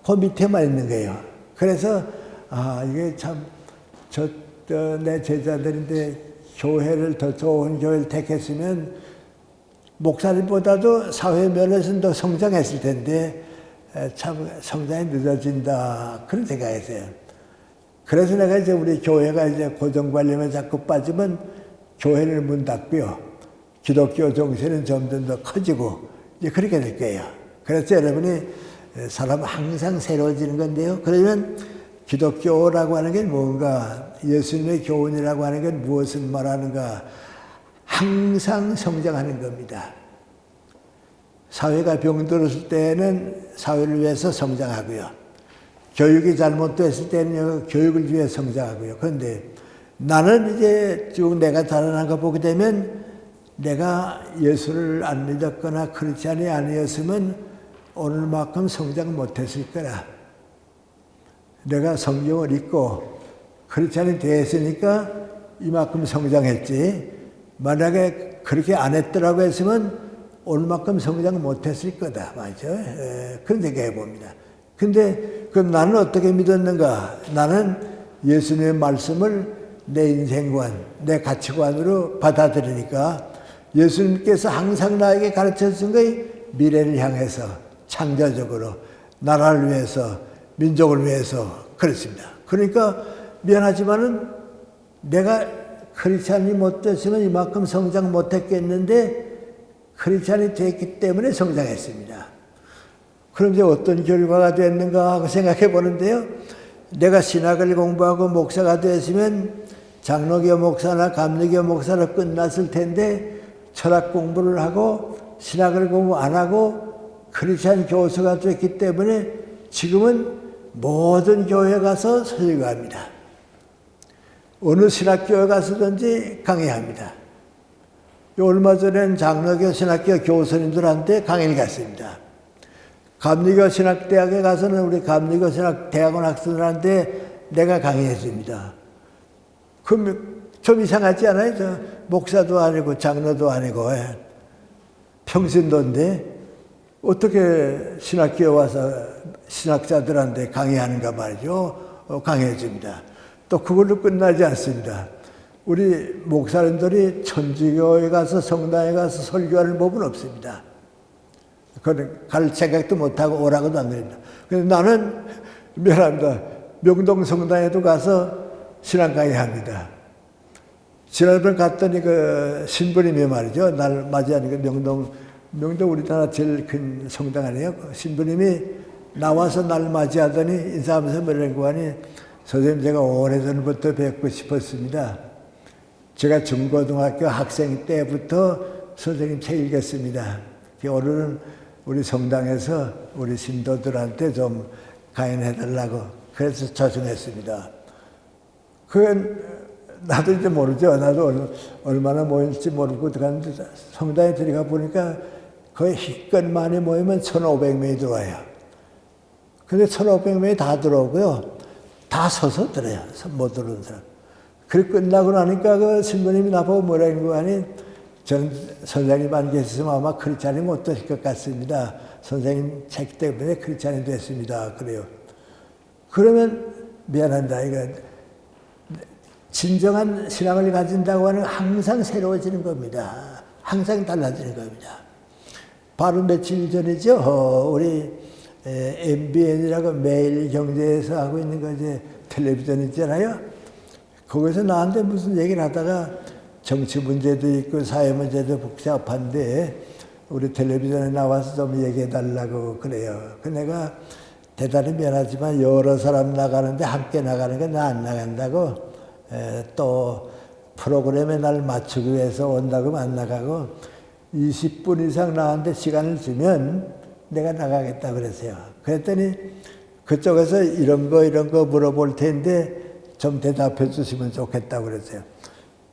그 밑에만 있는 거예요. 그래서 이게 참, 내 제자들인데 교회를 더 좋은 교회를 택했으면 목사님보다도 사회 면에서는 더 성장했을 텐데 참 성장이 늦어진다. 그런 생각했어요. 그래서 내가 이제 우리 교회가 이제 고정관리만 자꾸 빠지면 교회는 문 닫고요. 기독교 정신은 점점 더 커지고 이제 그렇게 될 거예요. 그래서 여러분이 사람은 항상 새로워지는 건데요. 그러면 기독교라고 하는 게 뭔가, 예수님의 교훈이라고 하는 게 무엇을 말하는가, 항상 성장하는 겁니다. 사회가 병들었을 때는 사회를 위해서 성장하고요. 교육이 잘못됐을 때는 교육을 위해 성장하고요. 그런데 나는 이제 쭉 내가 자라난 거 보게 되면 내가 예수를 안 믿었거나 크리스찬이 아니었으면 오늘만큼 성장 못했을 거라. 내가 성경을 읽고 크리스찬이 됐으니까 이만큼 성장했지. 만약에 그렇게 안 했더라고 했으면 오늘만큼 성장 못했을 거다. 맞죠? 그런 생각해 봅니다. 근데 그럼 나는 어떻게 믿었는가? 나는 예수님의 말씀을 내 인생관, 내 가치관으로 받아들이니까 예수님께서 항상 나에게 가르쳐 준 것이 미래를 향해서 창조적으로 나라를 위해서 민족을 위해서 그렇습니다. 그러니까 미안하지만은 내가 크리스찬이 못 됐으면 이만큼 성장 못했겠는데 크리스찬이 됐기 때문에 성장했습니다. 그럼 이제 어떤 결과가 됐는가 하고 생각해 보는데요. 내가 신학을 공부하고 목사가 됐으면 장로교 목사나 감리교 목사로 끝났을 텐데 철학 공부를 하고 신학을 공부 안 하고 크리스찬 교수가 됐기 때문에 지금은 모든 교회 가서 설교합니다. 어느 신학교에 가서든지 강의합니다. 얼마 전엔 장로교 신학교 교수님들한테 강의를 갔습니다. 감리교 신학대학에 가서는 우리 감리교 신학대학원 학생들한테 내가 강의해 줍니다. 그럼 좀 이상하지 않아요? 저 목사도 아니고 장로도 아니고 평신도인데 어떻게 신학교에 와서 신학자들한테 강의하는가 말이죠. 강의해 줍니다. 또 그걸로 끝나지 않습니다. 우리 목사님들이 천주교에 가서 성당에 가서 설교하는 법은 없습니다. 그건 갈 생각도 못하고 오라고도 안 그럽니다. 그런데 나는 미안합니다. 명동 성당에도 가서 신앙 강의합니다. 지난번에 갔더니 그 신부님이 말이죠. 날 맞이하니까 명동 우리나라 제일 큰 성당 아니에요. 신부님이 나와서 날 맞이하더니 인사하면서 뭐라고 하니, 선생님 제가 오래전부터 뵙고 싶었습니다. 제가 중고등학교 학생 때부터 선생님 책 읽었습니다. 오늘은 우리 성당에서 우리 신도들한테 좀 강연해달라고 그래서 초청했습니다. 그건 나도 이제 모르죠. 나도 얼마나 모일지 모르고 들어갔는데 성당에 들어가 보니까 거의 힘껏 많이 모이면 1,500명이 들어와요. 근데 1,500명이 다 들어오고요. 다 서서 들어요. 못 들어오는 사람. 그래 끝나고 나니까 그 신부님이 나보고 뭐라는 거 아니, 저는 선생님 안 계셨으면 아마 크리스찬이 못 되실 것 같습니다. 선생님 책 때문에 크리스찬이 됐습니다. 그래요. 그러면 미안합니다. 이거 진정한 신앙을 가진다고 하는 항상 새로워지는 겁니다. 항상 달라지는 겁니다. 바로 며칠 전이죠. 우리 MBN이라고 매일경제에서 하고 있는 거 이제 텔레비전 있잖아요. 거기서 나한테 무슨 얘기를 하다가 정치 문제도 있고 사회 문제도 복잡한데 우리 텔레비전에 나와서 좀 얘기해 달라고 그래요. 그 내가 대단히 미안하지만 여러 사람 나가는데 함께 나가는 게 나 안 나간다고, 또 프로그램에 날 맞추기 위해서 온다고 안 나가고 20분 이상 나왔는데 시간을 주면 내가 나가겠다 그랬어요. 그랬더니 그쪽에서 이런 거 물어볼 텐데 좀 대답해 주시면 좋겠다고 그랬어요.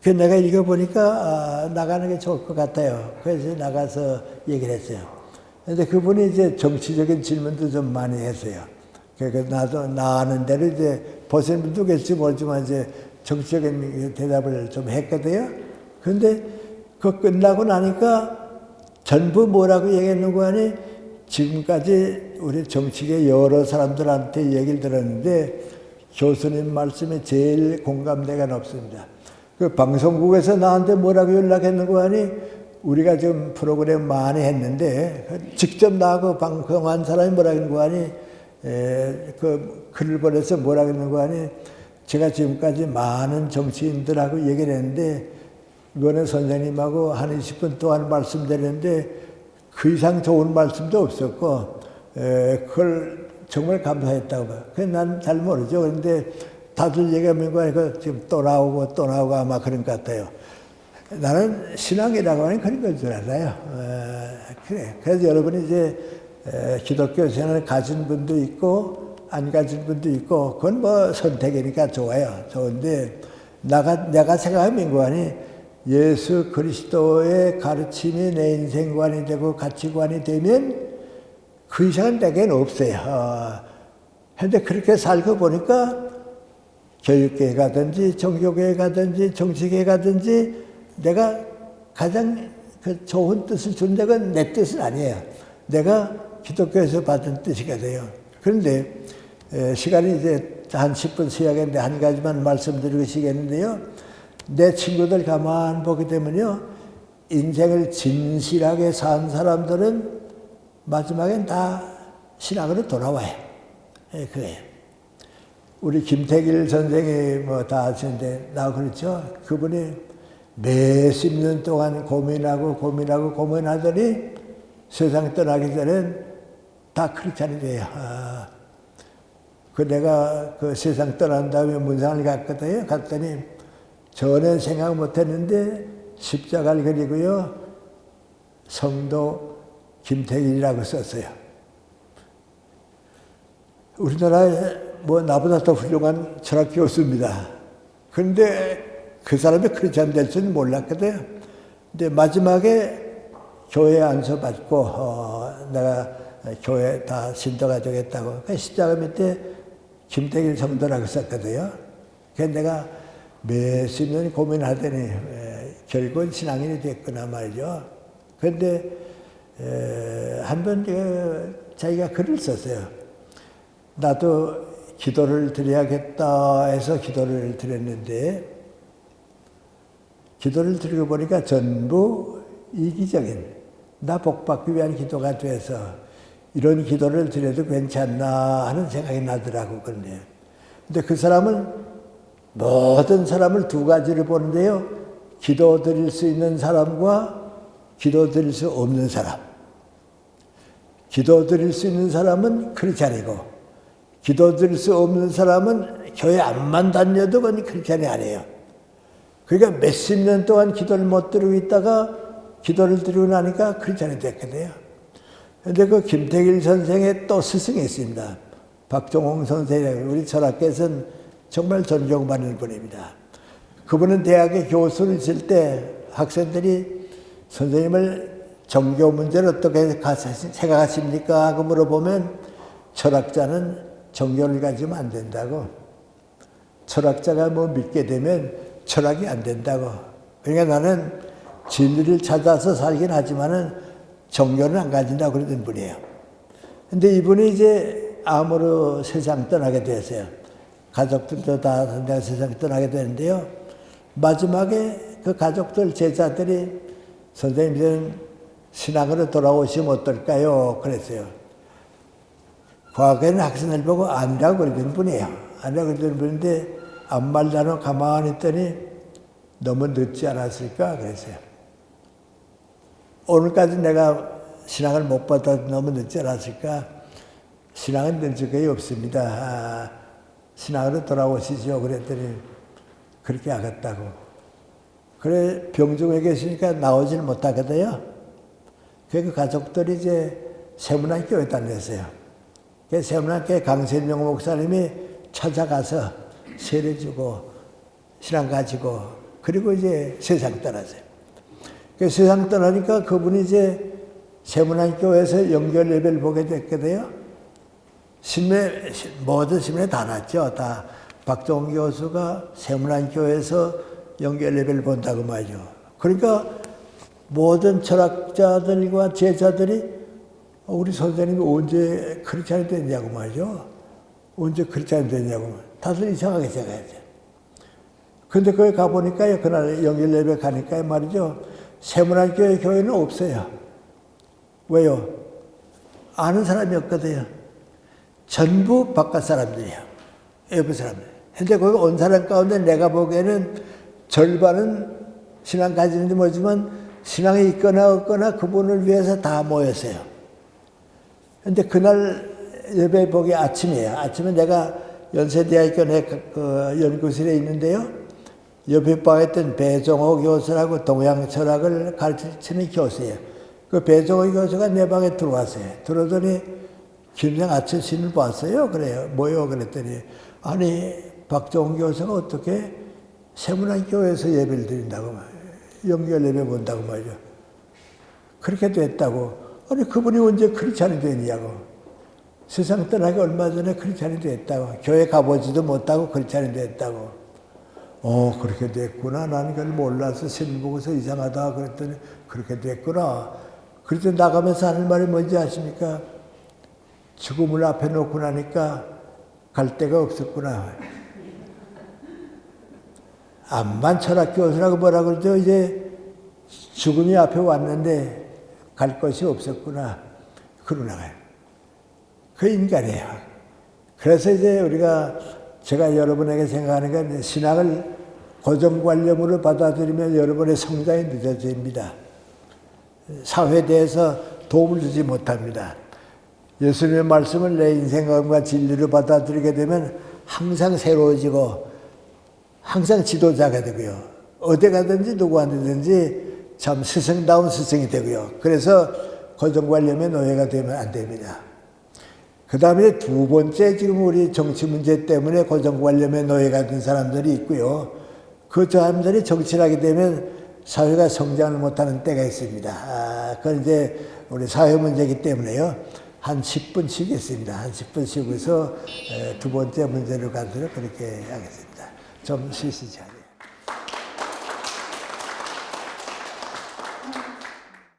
그래서 내가 읽어보니까 나가는 게 좋을 것 같아요. 그래서 나가서 얘기를 했어요. 그런데 그분이 이제 정치적인 질문도 좀 많이 했어요. 그러니까 나도 나 아는 대로 이제 보시는 분도 계실지 모르지만 이제 정치적인 대답을 좀 했거든요. 그런데 그거 끝나고 나니까 전부 뭐라고 얘기했는고 하니, 지금까지 우리 정치계 여러 사람들한테 얘기를 들었는데 교수님 말씀이 제일 공감대가 높습니다. 그 방송국에서 나한테 뭐라고 연락했는고 하니 우리가 지금 프로그램 많이 했는데 직접 나하고 방송한 사람이 뭐라고 했는고 하니 그 글을 보내서 뭐라고 했는고 하니 제가 지금까지 많은 정치인들하고 얘기를 했는데 이번에 선생님하고 한 20분 동안 말씀드렸는데 그 이상 좋은 말씀도 없었고 그걸 정말 감사했다고 봐요. 그래서 난 잘 모르죠. 그런데 다들 얘기하면 지금 또 나오고 아마 그런 것 같아요. 나는 신앙이라고 하는 그런 걸 줄 알아요. 그래. 그래서 여러분이 이제 기독교 생활을 가진 분도 있고 안 가진 분도 있고 그건 뭐 선택이니까 좋아요. 좋은데 내가 생각하는 민관이 예수 그리스도의 가르침이 내 인생관이 되고 가치관이 되면 그 이상은 내게는 없어요. 근데 그렇게 살고 보니까 교육계에 가든지 종교계에 가든지 정치계에 가든지 내가 가장 그 좋은 뜻을 준 데가 내 뜻은 아니에요. 내가 기독교에서 받은 뜻이거든요. 그런데 시간이 이제 한 10분 시작했는데 한 가지만 말씀드리고 시겠는데요. 내 친구들 가만 보게 되면요. 인생을 진실하게 산 사람들은 마지막엔 다 신앙으로 돌아와요. 그래요. 우리 김태길 선생이 뭐 다 아시는데, 나 그렇죠? 그분이 몇십 년 동안 고민하더니 세상 떠나기 전엔 다 크리스찬이 돼요. 내가 그 세상 떠난 다음에 문상을 갔거든요. 갔더니 전혀 생각 못 했는데 십자가를 그리고요. 성도 김태길이라고 썼어요. 우리나라에 뭐 나보다 더 훌륭한 철학 교수입니다. 그런데 그 사람이 크리스찬 될 줄은 몰랐거든요. 근데 마지막에 교회에 안수받고 내가 교회 다 신도가 되겠다고 그 십자가 밑에 김태길 성도라고 썼거든요. 그래서 내가 몇십 년 고민하더니 결국은 신앙인이 됐구나 말이죠. 그런데 한번 자기가 글을 썼어요. 나도 기도를 드려야겠다 해서 기도를 드렸는데 기도를 드리고 보니까 전부 이기적인 나 복받기 위한 기도가 돼서 이런 기도를 드려도 괜찮나 하는 생각이 나더라고. 그런데 그 사람은 모든 사람을 두 가지를 보는데요. 기도 드릴 수 있는 사람과 기도 드릴 수 없는 사람. 기도 드릴 수 있는 사람은 크리스찬이고 기도 드릴 수 없는 사람은 교회 안만 다녀도 그건 크리스찬이 아니에요. 그러니까 몇십 년 동안 기도를 못 드리고 있다가 기도를 드리고 나니까 크리스찬이 됐거든요. 그런데 그 김태길 선생의 또 스승이 있습니다. 박종홍 선생이라고 우리 철학계에서는 정말 존경받는 분입니다. 그분은 대학에 교수를 있을 때 학생들이 선생님을 종교 문제를 어떻게 생각하십니까? 하고 물어보면 철학자는 종교를 가지면 안 된다고. 철학자가 뭐 믿게 되면 철학이 안 된다고. 그러니까 나는 진리를 찾아서 살긴 하지만은 종교는 안 가진다고 그러던 분이에요. 근데 이분이 이제 암으로 세상 떠나게 됐어요. 가족들도 다 세상 떠나게 되는데요. 마지막에 그 가족들, 제자들이 선생님 이제는 신앙으로 돌아오시면 어떨까요? 그랬어요. 과거에는 학생을 보고 아니라고 그러던 분이에요. 아니라고 그러던 분인데 아무 말도 안 하고 가만히 있더니 너무 늦지 않았을까? 그랬어요. 오늘까지 내가 신앙을 못 받아도 너무 늦지 않았을까? 신앙은 늦을 거의 없습니다. 신앙으로 돌아오시죠. 그랬더니 그렇게 하겠다고. 그래 병중에 계시니까 나오지는 못하거든요. 그 가족들이 이제 세문안교회 다녔어요. 그 세문안교회 강선영 목사님이 찾아가서 세례주고 신앙 가지고 그리고 이제 세상 떠났어요. 그 세상 떠나니까 그분이 이제 세문안교회에서 연결 예배를 보게 됐거든요. 모든 신문에 다 났죠. 다 박종홍 교수가 세문안교회에서 연결 예배를 본다고 말이죠. 그러니까 모든 철학자들과 제자들이 우리 선생님이 언제 크리스찬이 됐냐고 말이죠. 언제 크리스찬이 됐냐고. 다들 이상하게 생각하죠. 근데 거기 가보니까요, 그날 영일 예배 가니까 말이죠, 세문안교회 교회는 없어요. 왜요? 아는 사람이 없거든요. 전부 바깥 사람들이에요. 외부 사람들. 근데 거기 온 사람 가운데 내가 보기에는 절반은 신앙 가지는지 모르지만 신앙이 있거나 없거나 그분을 위해서 다 모였어요. 근데 그날 예배 보기 아침이에요. 아침에 내가 연세대학교 내 그 연구실에 있는데요. 옆에 방에 있던 배종호 교수라고 동양 철학을 가르치는 교수예요. 그 배종호 교수가 내 방에 들어왔어요. 들어오더니 김장 아침 신을 봤어요. 그래요. 뭐요? 그랬더니 아니 박종호 교수가 어떻게 세문안 교회에서 예배를 드린다고 연결 예배 본다고 말이죠. 그렇게 됐다고. 아니 그분이 언제 크리스찬이 되느냐고. 세상 떠나기 얼마 전에 크리스찬이 됐다고. 교회 가보지도 못하고 크리스찬이 됐다고. 그렇게 됐구나. 나는 그걸 몰라서 신문 보고서 이상하다 그랬더니 그렇게 됐구나. 그래서 나가면서 하는 말이 뭔지 아십니까? 죽음을 앞에 놓고 나니까 갈 데가 없었구나. 암만 철학 교수라고 뭐라 그러죠. 이제 죽음이 앞에 왔는데 갈 곳이 없었구나. 그러나 그 인간이에요. 그래서 이제 제가 여러분에게 생각하는 건 신앙을 고정관념으로 받아들이면 여러분의 성장이 늦어집니다. 사회에 대해서 도움을 주지 못합니다. 예수님의 말씀을 내 인생과 진리로 받아들이게 되면 항상 새로워지고 항상 지도자가 되고요. 어디 가든지 누구한테든지 참 스승다운 스승이 되고요. 그래서 고정관념의 노예가 되면 안 됩니다. 그 다음에 두 번째 지금 우리 정치 문제 때문에 고정관념의 노예가 된 사람들이 있고요. 그 사람들이 정치를 하게 되면 사회가 성장을 못하는 때가 있습니다. 그건 이제 우리 사회 문제이기 때문에요. 한 10분 쉬겠습니다. 한 10분 쉬고서 두 번째 문제로 가도록 그렇게 하겠습니다. 좀 쉬시죠.